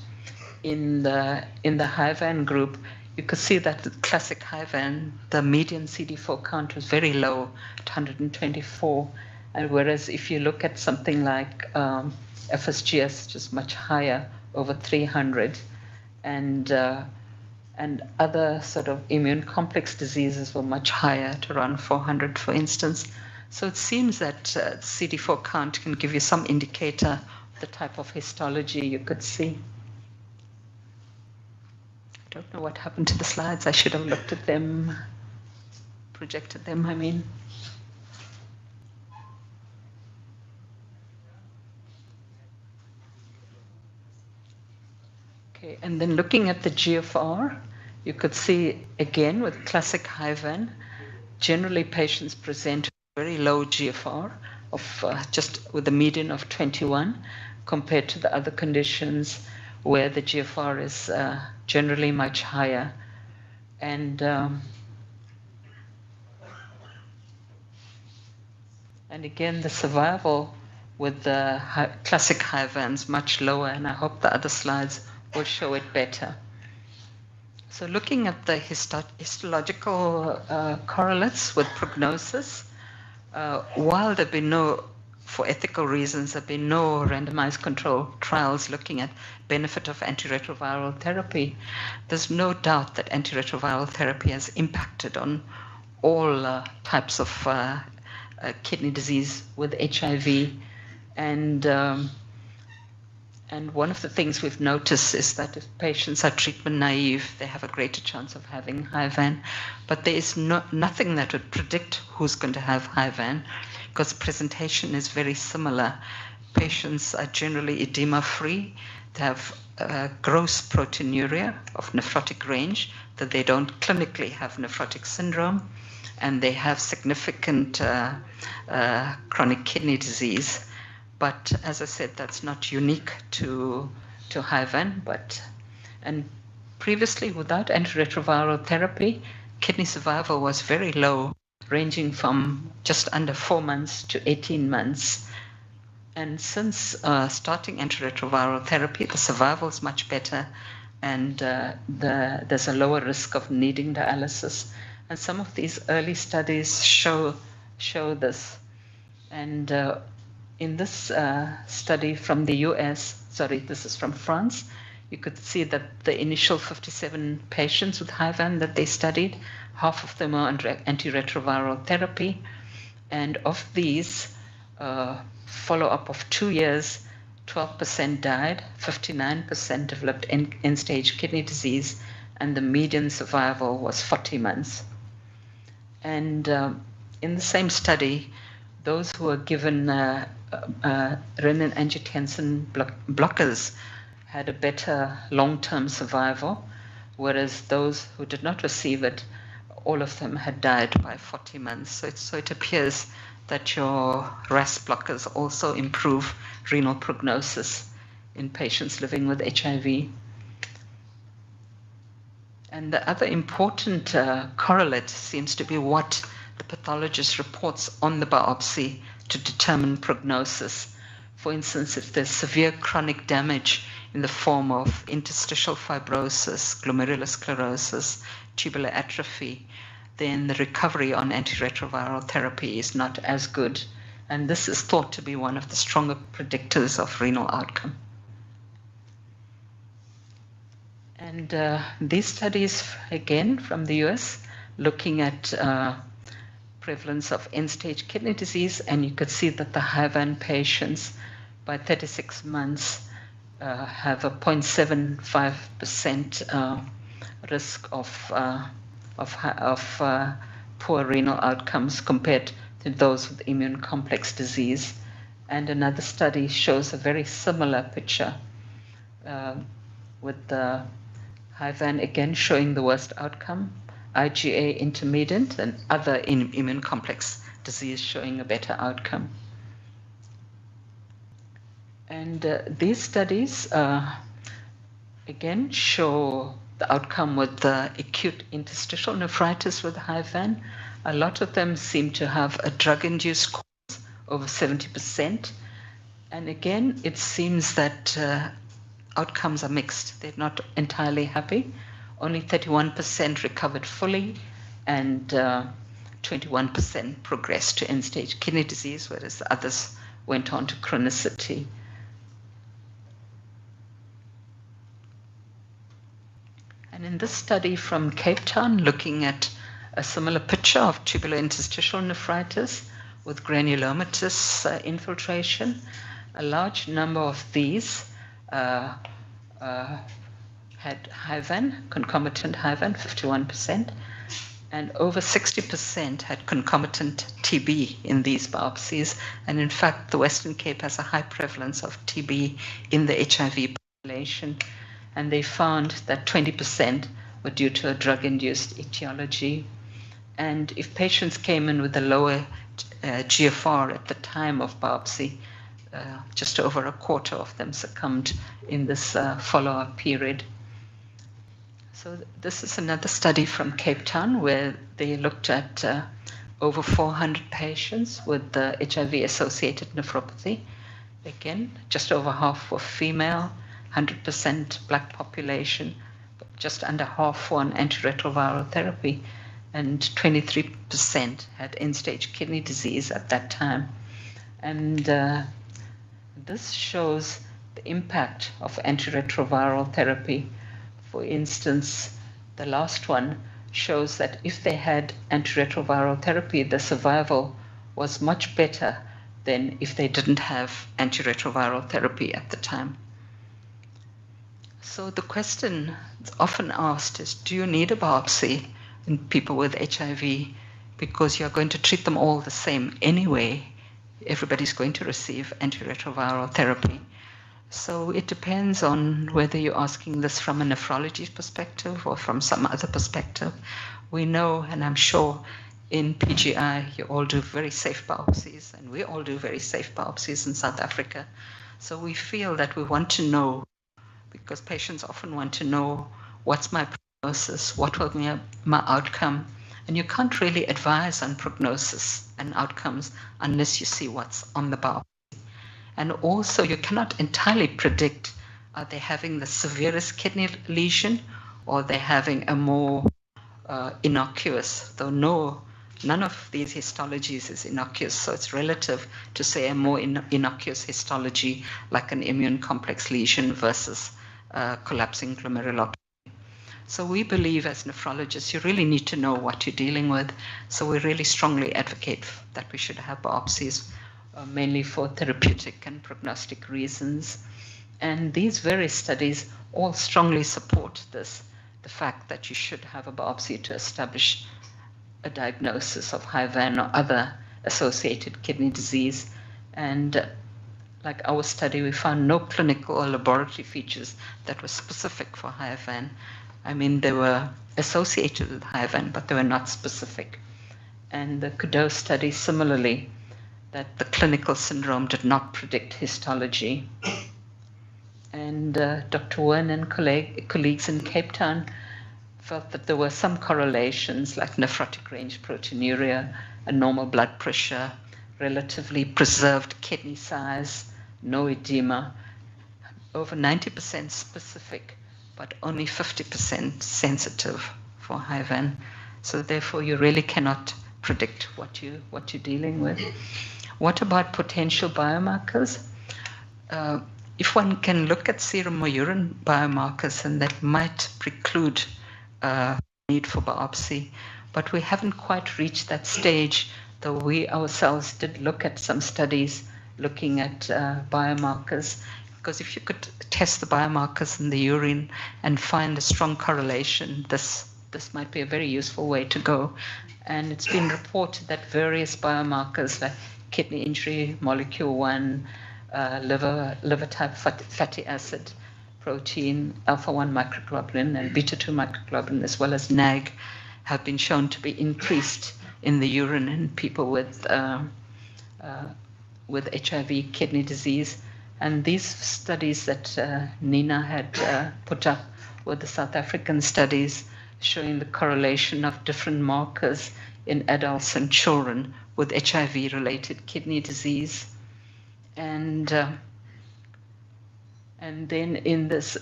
in the HIVAN group, you could see that the classic HIVAN, the median CD4 count was very low at 124. And whereas if you look at something like FSGS, just much higher, over 300, and other sort of immune complex diseases were much higher, at around 400, for instance. So it seems that CD4 count can give you some indicator of the type of histology you could see. I don't know what happened to the slides. I should have looked at them, projected them, I mean. Okay, and then looking at the GFR, you could see again with classic HIVAN, generally patients present very low GFR of just with a median of 21, compared to the other conditions where the GFR is generally much higher. And again, the survival with the classic HIVANs much lower, and I hope the other slides will show it better. So looking at the histological correlates with prognosis, while there have been for ethical reasons, there have been no randomized control trials looking at benefit of antiretroviral therapy, there's no doubt that antiretroviral therapy has impacted on all types of kidney disease with HIV. And one of the things we've noticed is that if patients are treatment naive, they have a greater chance of having HIVAN. But there is nothing that would predict who's going to have HIVAN, because presentation is very similar. Patients are generally edema-free. They have gross proteinuria of nephrotic range, that they don't clinically have nephrotic syndrome, and they have significant chronic kidney disease. But as I said, that's not unique to HIVAN, and previously, without antiretroviral therapy, kidney survival was very low, ranging from just under 4 months to 18 months. And since starting antiretroviral therapy, the survival is much better, and there's a lower risk of needing dialysis. And some of these early studies show this. And in this study from the US, sorry, this is from France, you could see that the initial 57 patients with Hiv-An that they studied, half of them are under antiretroviral therapy. And of these, follow-up of 2 years, 12% died, 59% developed end-stage kidney disease, and the median survival was 40 months. And in the same study, those who were given renin-angiotensin blockers had a better long-term survival, whereas those who did not receive it, all of them had died by 40 months. So it appears that your RAS blockers also improve renal prognosis in patients living with HIV. And the other important correlate seems to be what the pathologist reports on the biopsy to determine prognosis. For instance, if there's severe chronic damage in the form of interstitial fibrosis, glomerulosclerosis, tubular atrophy, then the recovery on antiretroviral therapy is not as good. And this is thought to be one of the stronger predictors of renal outcome. And these studies, again, from the US, looking at prevalence of end-stage kidney disease, and you could see that the Hiv-An patients by 36 months have a 0.75% risk of poor renal outcomes compared to those with immune complex disease. And another study shows a very similar picture with the Hiv-An again showing the worst outcome, IgA intermediate, and other immune complex disease showing a better outcome. And these studies again show the outcome with the acute interstitial nephritis with Hiv-An. A lot of them seem to have a drug-induced cause, over 70%. And again, it seems that outcomes are mixed. They're not entirely happy. Only 31% recovered fully, and 21% progressed to end-stage kidney disease, whereas the others went on to chronicity. And in this study from Cape Town, looking at a similar picture of tubular interstitial nephritis with granulomatous infiltration, a large number of these had Hiv-An, concomitant Hiv-An, 51%, and over 60% had concomitant TB in these biopsies. And in fact, the Western Cape has a high prevalence of TB in the HIV population. And they found that 20% were due to a drug-induced etiology. And if patients came in with a lower GFR at the time of biopsy, just over a quarter of them succumbed in this follow-up period. So this is another study from Cape Town where they looked at over 400 patients with HIV-associated nephropathy. Again, just over half were female, 100% black population, but just under half were on antiretroviral therapy, and 23% had end-stage kidney disease at that time. And this shows the impact of antiretroviral therapy. For instance, the last one shows that if they had antiretroviral therapy, the survival was much better than if they didn't have antiretroviral therapy at the time. So the question that's often asked is, do you need a biopsy in people with HIV? Because you're going to treat them all the same anyway. Everybody's going to receive antiretroviral therapy. So it depends on whether you're asking this from a nephrology perspective or from some other perspective. We know, and I'm sure in PGI, you all do very safe biopsies, and we all do very safe biopsies in South Africa. So we feel that we want to know, because patients often want to know what's my prognosis, what will be my outcome, and you can't really advise on prognosis and outcomes unless you see what's on the biopsy. And also you cannot entirely predict, are they having the severest kidney lesion or they're having a more innocuous, though none of these histologies is innocuous, so it's relative to say a more innocuous histology like an immune complex lesion versus collapsing glomerulopathy. So we believe as nephrologists, you really need to know what you're dealing with. So we really strongly advocate that we should have biopsies, mainly for therapeutic and prognostic reasons. And these various studies all strongly support this, the fact that you should have a biopsy to establish a diagnosis of Hiv-Van or other associated kidney disease. And like our study, we found no clinical or laboratory features that were specific for Hiv-Van. I mean, they were associated with Hiv-Van, but they were not specific. And the Chugh study, similarly, that the clinical syndrome did not predict histology. And Dr. Wen and colleagues in Cape Town felt that there were some correlations like nephrotic range proteinuria, a normal blood pressure, relatively preserved kidney size, no edema, over 90% specific, but only 50% sensitive for Hiv-Van. So therefore you really cannot predict what you're dealing with. What about potential biomarkers? If one can look at serum or urine biomarkers, and that might preclude need for biopsy, but we haven't quite reached that stage, though we ourselves did look at some studies looking at biomarkers, because if you could test the biomarkers in the urine and find a strong correlation, this might be a very useful way to go. And it's been reported that various biomarkers like kidney injury, molecule 1, liver type fatty acid protein, alpha-1 microglobulin and beta-2 microglobulin, as well as NAG, have been shown to be increased in the urine in people with HIV kidney disease. And these studies that Nina had put up were the South African studies showing the correlation of different markers in adults and children with HIV-related kidney disease. And then in this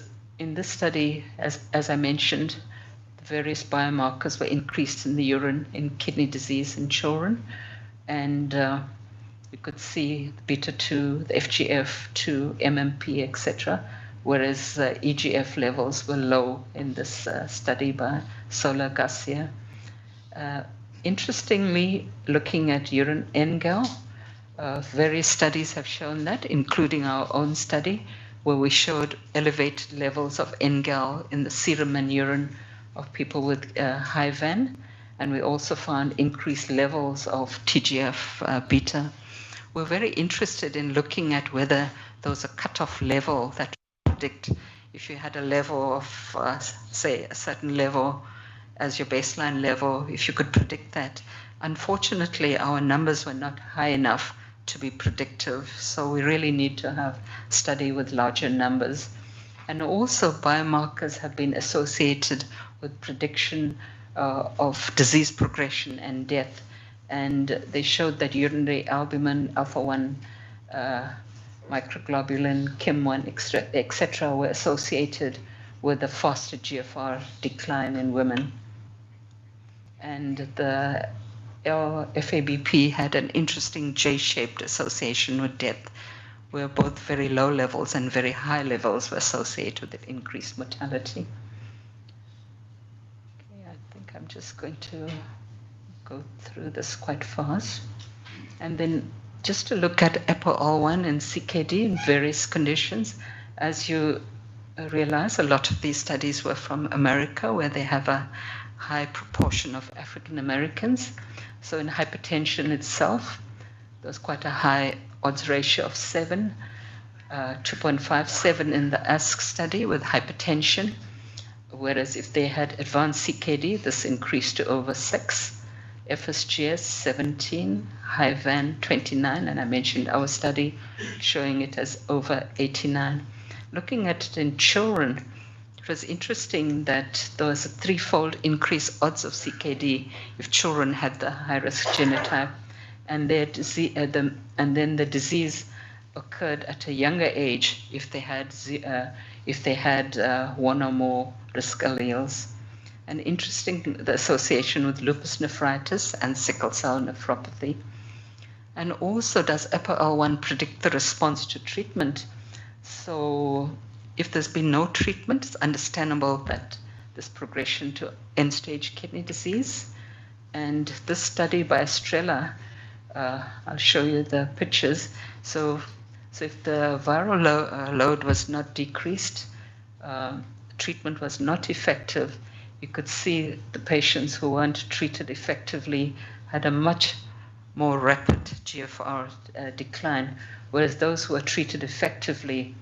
study, as I mentioned, the various biomarkers were increased in the urine in kidney disease in children, and you could see the beta-2, the FGF2, MMP, etc., whereas EGF levels were low in this study by Sola Garcia. Interestingly, looking at urine NGAL, various studies have shown that, including our own study, where we showed elevated levels of NGAL in the serum and urine of people with Hiv-Van, and we also found increased levels of TGF-beta. We're very interested in looking at whether there was a cutoff level that would predict if you had a level of, say, a certain level as your baseline level, if you could predict that. Unfortunately, our numbers were not high enough to be predictive, so we really need to have study with larger numbers. And also biomarkers have been associated with prediction of disease progression and death, and they showed that urinary albumin, alpha-1 microglobulin, KIM1, etc., were associated with a faster GFR decline in women. And the FABP had an interesting J-shaped association with death, where both very low levels and very high levels were associated with increased mortality. Okay, I think I'm just going to go through this quite fast. And then just to look at ApoL1 and CKD in various conditions. As you realize, a lot of these studies were from America, where they have a high proportion of African Americans. So in hypertension itself, there was quite a high odds ratio of 7, 2.57 in the ASK study with hypertension, whereas if they had advanced CKD, this increased to over 6. FSGS 17, Hiv-Van 29, and I mentioned our study showing it as over 89. Looking at it in children, was interesting that there was a threefold increased odds of CKD if children had the high-risk genotype, and then the disease occurred at a younger age if they had one or more risk alleles. And interesting, the association with lupus nephritis and sickle cell nephropathy. And also, does ApoL1 predict the response to treatment? So if there's been no treatment, it's understandable that there's progression to end-stage kidney disease. And this study by Estrella, I'll show you the pictures. So if the viral load was not decreased, treatment was not effective, you could see the patients who weren't treated effectively had a much more rapid GFR decline, whereas those who were treated effectively,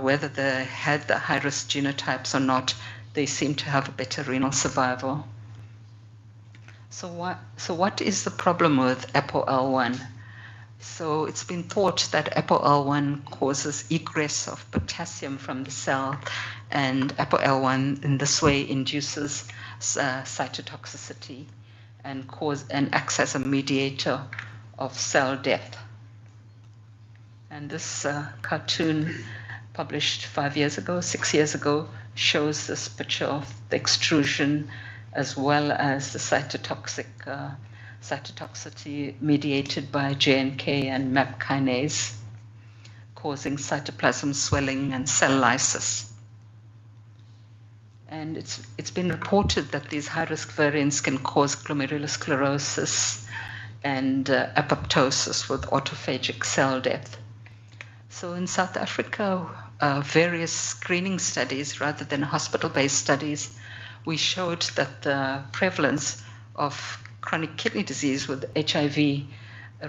whether they had the high-risk genotypes or not, they seem to have a better renal survival. So what is the problem with ApoL1? So it's been thought that ApoL1 causes egress of potassium from the cell, and ApoL1 in this way induces cytotoxicity and acts as a mediator of cell death. And this cartoon, published 5 years ago, 6 years ago, shows this picture of the extrusion as well as the cytotoxicity mediated by JNK and MAP kinase, causing cytoplasm swelling and cell lysis. And it's been reported that these high-risk variants can cause glomerulosclerosis and apoptosis with autophagic cell death. So in South Africa, various screening studies rather than hospital-based studies, we showed that the prevalence of chronic kidney disease with HIV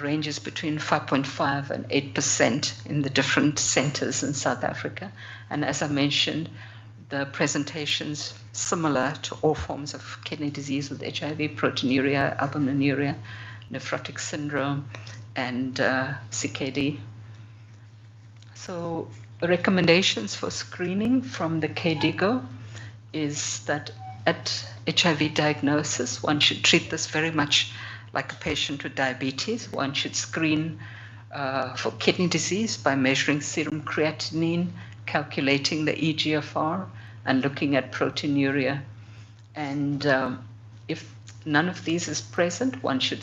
ranges between 5.5 and 8% in the different centers in South Africa. And as I mentioned, the presentations similar to all forms of kidney disease with HIV, proteinuria, albuminuria, nephrotic syndrome, and CKD. So recommendations for screening from the KDIGO is that at HIV diagnosis, one should treat this very much like a patient with diabetes. One should screen for kidney disease by measuring serum creatinine, calculating the eGFR, and looking at proteinuria. And if none of these is present, one should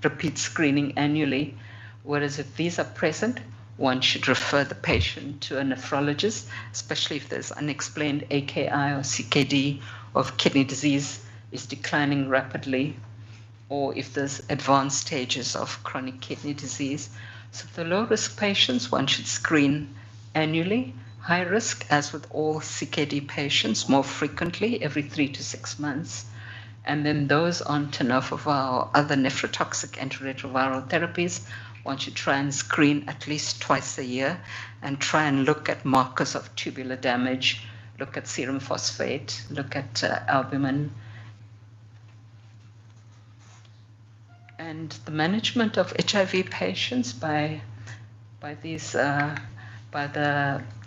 repeat screening annually. Whereas if these are present, one should refer the patient to a nephrologist, especially if there's unexplained AKI or CKD, or if kidney disease is declining rapidly, or if there's advanced stages of chronic kidney disease. So for low-risk patients, one should screen annually. High risk, as with all CKD patients, more frequently, every 3 to 6 months. And then those on tenofovir or other nephrotoxic antiretroviral therapies, one should try and screen at least twice a year and try and look at markers of tubular damage, look at serum phosphate, look at albumin. And the management of HIV patients by the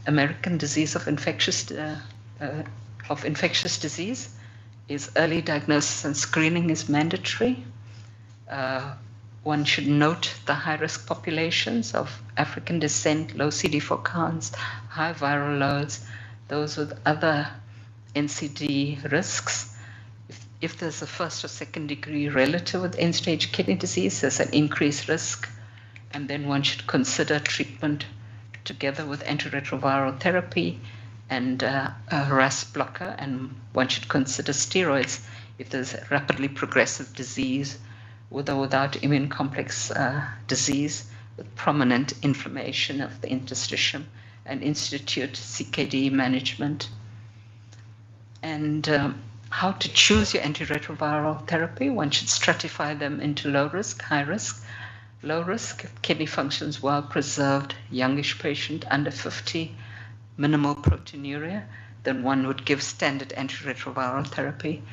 American Disease of Infectious Disease is early diagnosis and screening is mandatory. One should note the high-risk populations of African descent, low CD4 counts, high viral loads, those with other NCD risks. If there's a first or second degree relative with end-stage kidney disease, there's an increased risk, and then one should consider treatment together with antiretroviral therapy and a RAS blocker, and one should consider steroids if there's rapidly progressive disease with or without immune complex disease with prominent inflammation of the interstitium, and institute CKD management. And how to choose your antiretroviral therapy, one should stratify them into low risk, high risk. Low risk, kidney functions well preserved, youngish patient under 50, minimal proteinuria, then one would give standard antiretroviral therapy.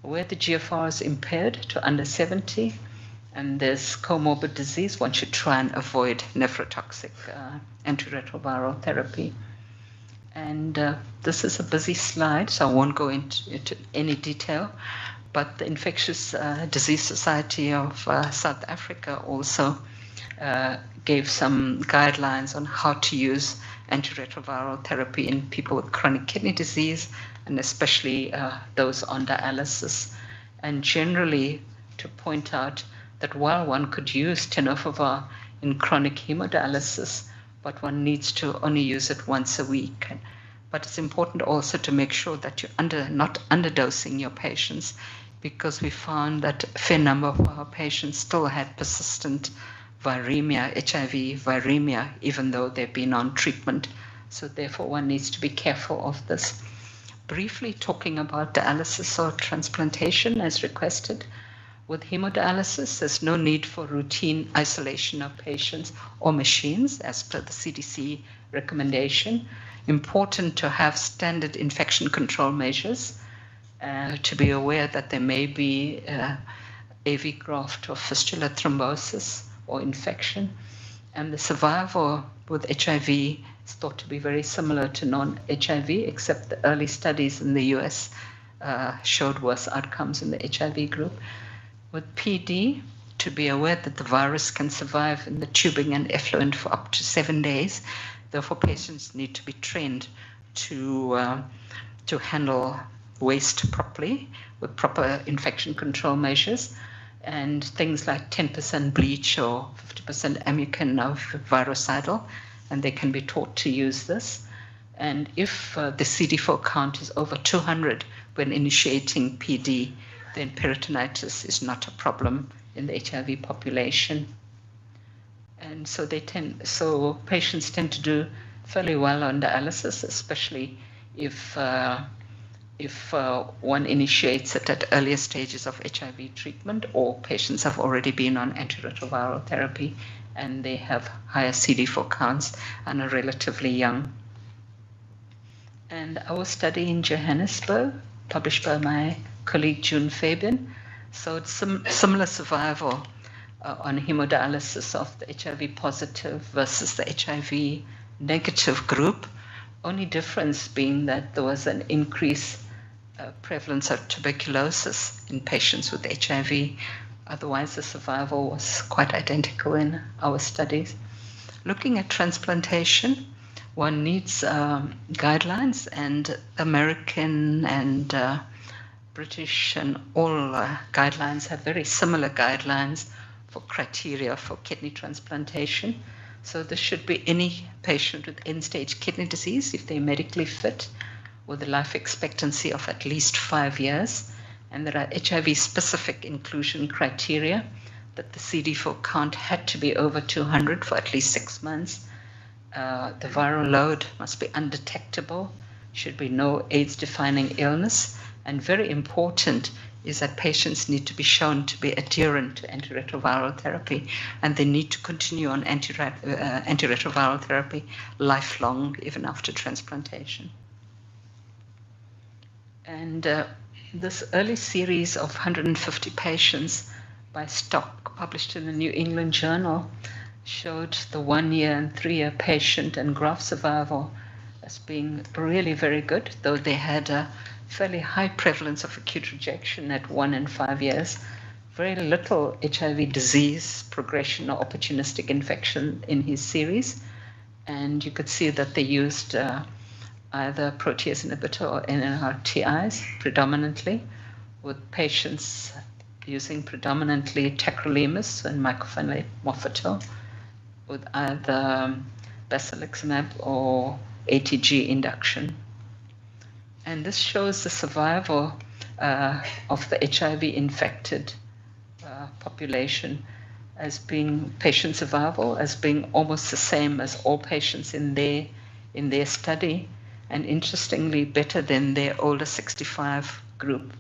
Where the GFR is impaired to under 70 and there's comorbid disease, one should try and avoid nephrotoxic antiretroviral therapy. And this is a busy slide, so I won't go into any detail. But the Infectious Disease Society of South Africa also gave some guidelines on how to use antiretroviral therapy in people with chronic kidney disease, and especially those on dialysis. And generally, to point out that while one could use tenofovir in chronic hemodialysis, but one needs to only use it once a week. But it's important also to make sure that you're not underdosing your patients, because we found that a fair number of our patients still had persistent viremia, HIV viremia, even though they've been on treatment. So therefore one needs to be careful of this. Briefly talking about dialysis or transplantation as requested. With hemodialysis, there's no need for routine isolation of patients or machines as per the CDC recommendation. Important to have standard infection control measures, to be aware that there may be AV graft or fistula thrombosis or infection. And the survival with HIV is thought to be very similar to non-HIV, except the early studies in the US showed worse outcomes in the HIV group. With PD, to be aware that the virus can survive in the tubing and effluent for up to 7 days. Therefore, patients need to be trained to handle waste properly with proper infection control measures, and things like 10% bleach or 50% amucan of virucidal, and they can be taught to use this. And if the CD4 count is over 200 when initiating PD, then peritonitis is not a problem in the HIV population. And so patients tend to do fairly well on dialysis, especially if one initiates it at earlier stages of HIV treatment, or patients have already been on antiretroviral therapy and they have higher CD4 counts and are relatively young. And our study in Johannesburg, published by my colleague June Fabian, showed similar survival on hemodialysis of the HIV positive versus the HIV negative group. Only difference being that there was an increased prevalence of tuberculosis in patients with HIV. Otherwise, the survival was quite identical in our studies. Looking at transplantation, one needs guidelines, and American and British and all guidelines have very similar guidelines for criteria for kidney transplantation. So this should be any patient with end-stage kidney disease if they're medically fit, with a life expectancy of at least 5 years. And there are HIV-specific inclusion criteria that the CD4 count had to be over 200 for at least 6 months. The viral load must be undetectable, should be no AIDS-defining illness, and very important is that patients need to be shown to be adherent to antiretroviral therapy, and they need to continue on antiretroviral therapy lifelong, even after transplantation. And this early series of 150 patients by Stock, published in the New England Journal, showed the 1 year and 3 year patient and graft survival as being really very good, though they had a fairly high prevalence of acute rejection at 1 and 5 years, very little HIV disease progression or opportunistic infection in his series. And you could see that they used either protease inhibitor or NNRTIs predominantly, with patients using predominantly tacrolimus and mycophenolate mofetil, with either basiliximab or ATG induction. And this shows the survival of the HIV-infected population as being patient survival, as being almost the same as all patients in their study, and interestingly better than their older 65 group.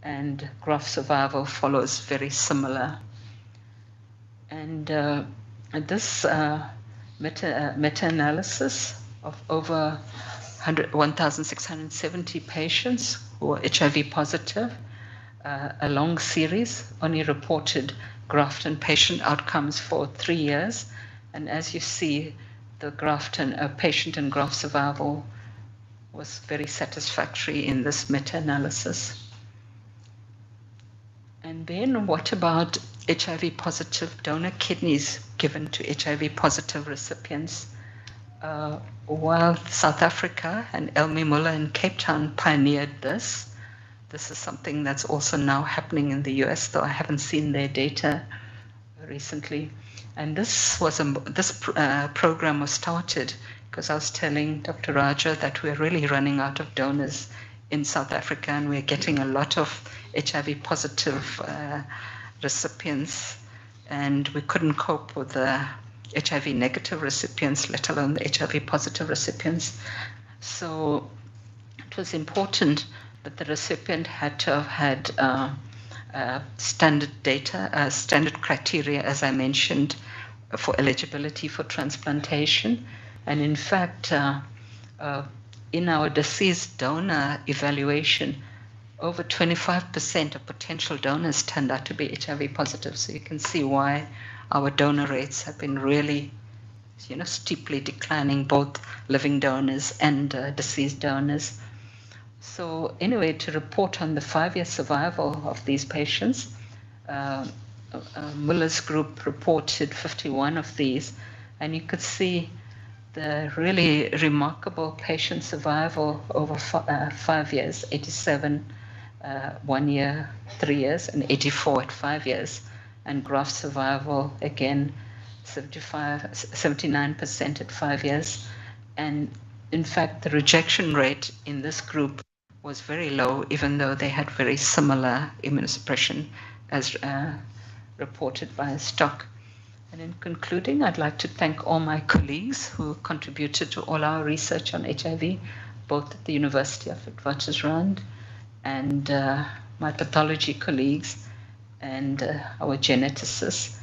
And graft survival follows very similar. And this meta-analysis of over 1,670 patients who are HIV positive, a long series, only reported graft and patient outcomes for 3 years. And as you see, the graft and patient and graft survival was very satisfactory in this meta-analysis. And then what about HIV positive donor kidneys given to HIV positive recipients? While South Africa and Elmi Muller in Cape Town pioneered this, this is something that's also now happening in the US, though I haven't seen their data recently. And this was program was started because I was telling Dr. Raja that we're really running out of donors in South Africa, and we're getting a lot of HIV positive recipients, and we couldn't cope with the HIV negative recipients, let alone the HIV positive recipients. So it was important that the recipient had to have had standard data, standard criteria, as I mentioned, for eligibility for transplantation. And in fact, in our deceased donor evaluation, over 25% of potential donors turned out to be HIV positive. So you can see why our donor rates have been really, steeply declining, both living donors and deceased donors. So anyway, to report on the 5-year survival of these patients, Muller's group reported 51 of these, and you could see the really remarkable patient survival over 5 years, 87 1 year, 3 years, and 84 at 5 years. And graft survival, again, 79% at 5 years. And in fact, the rejection rate in this group was very low, even though they had very similar immunosuppression as reported by Stock. And in concluding, I'd like to thank all my colleagues who contributed to all our research on HIV, both at the University of Witwatersrand and my pathology colleagues and our geneticists,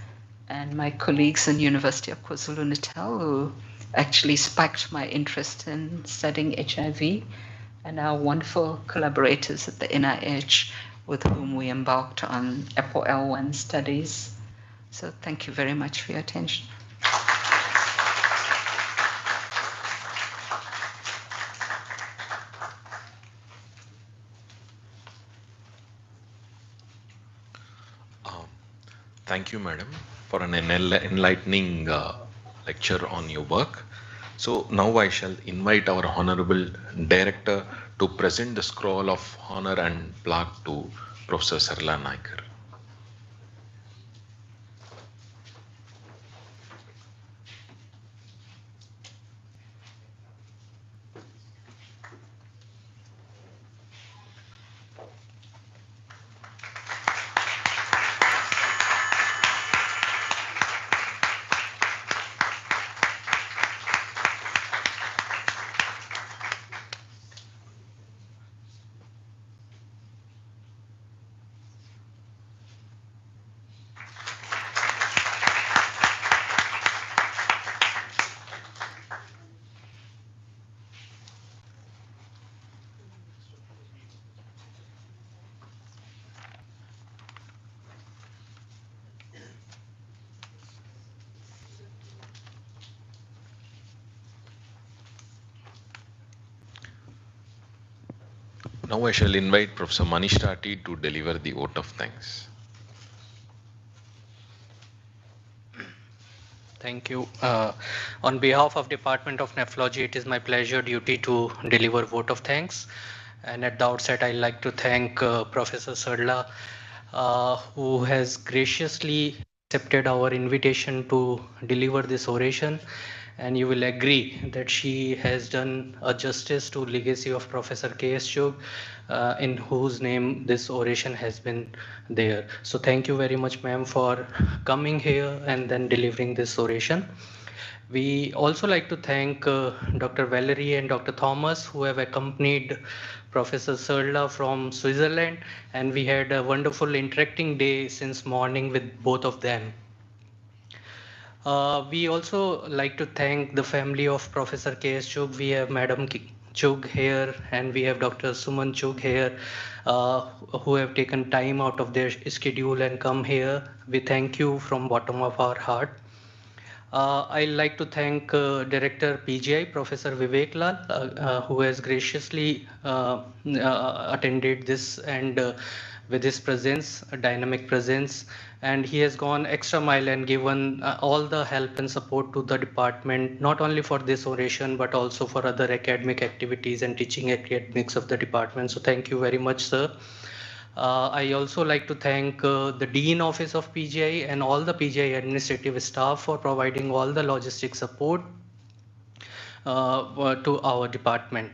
and my colleagues in University of KwaZulu-Natal who actually sparked my interest in studying HIV, and our wonderful collaborators at the NIH with whom we embarked on APOL1 studies. So thank you very much for your attention. Thank you, madam, for an enlightening lecture on your work. So now I shall invite our Honorable Director to present the scroll of honor and plaque to Professor Saraladevi Naicker. Now I shall invite Professor Manish Tati to deliver the vote of thanks. Thank you. On behalf of Department of Nephrology, it is my pleasure duty to deliver vote of thanks. And at the outset, I'd like to thank Professor Sarla, who has graciously accepted our invitation to deliver this oration. And you will agree that she has done a justice to legacy of Professor K.S. Chugh, in whose name this oration has been there. So thank you very much, ma'am, for coming here and then delivering this oration. We also like to thank Dr. Valerie and Dr. Thomas, who have accompanied Professor Sarla from Switzerland, and we had a wonderful interacting day since morning with both of them. We also like to thank the family of Professor K.S. Chugh. We have Madam Chugh here, and we have Dr. Suman Chugh here, who have taken time out of their schedule and come here. We thank you from bottom of our heart. I'd like to thank Director PGI, Professor Vivek Lal, who has graciously attended this and with his presence, a dynamic presence, and he has gone extra mile and given all the help and support to the department, not only for this oration, but also for other academic activities and teaching academics of the department. So thank you very much, sir. I also like to thank the Dean Office of PGI and all the PGI administrative staff for providing all the logistic support to our department.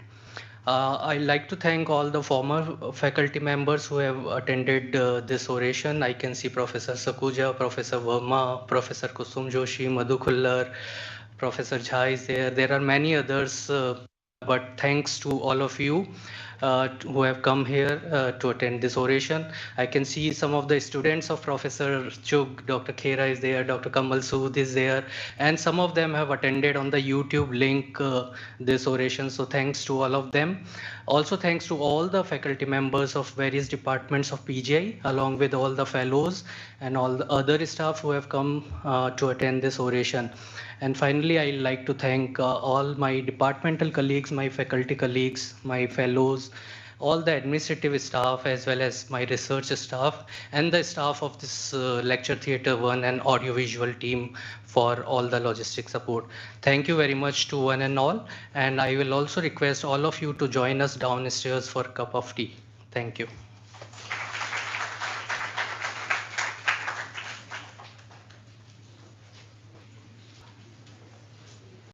I'd like to thank all the former faculty members who have attended this oration. I can see Professor Sakuja, Professor Verma, Professor Kusum Joshi, Madhu Khullar, Professor Jha is there. There are many others, but thanks to all of you who have come here to attend this oration. I can see some of the students of Professor Chugh, Dr. Khera is there, Dr. Kamal Sood is there, and some of them have attended on the YouTube link this oration. So thanks to all of them. Also thanks to all the faculty members of various departments of PGI, along with all the fellows and all the other staff who have come to attend this oration. And finally, I'd like to thank all my departmental colleagues, my faculty colleagues, my fellows, all the administrative staff, as well as my research staff, and the staff of this Lecture Theatre 1 and audiovisual team for all the logistic support. Thank you very much to one and all. And I will also request all of you to join us downstairs for a cup of tea. Thank you.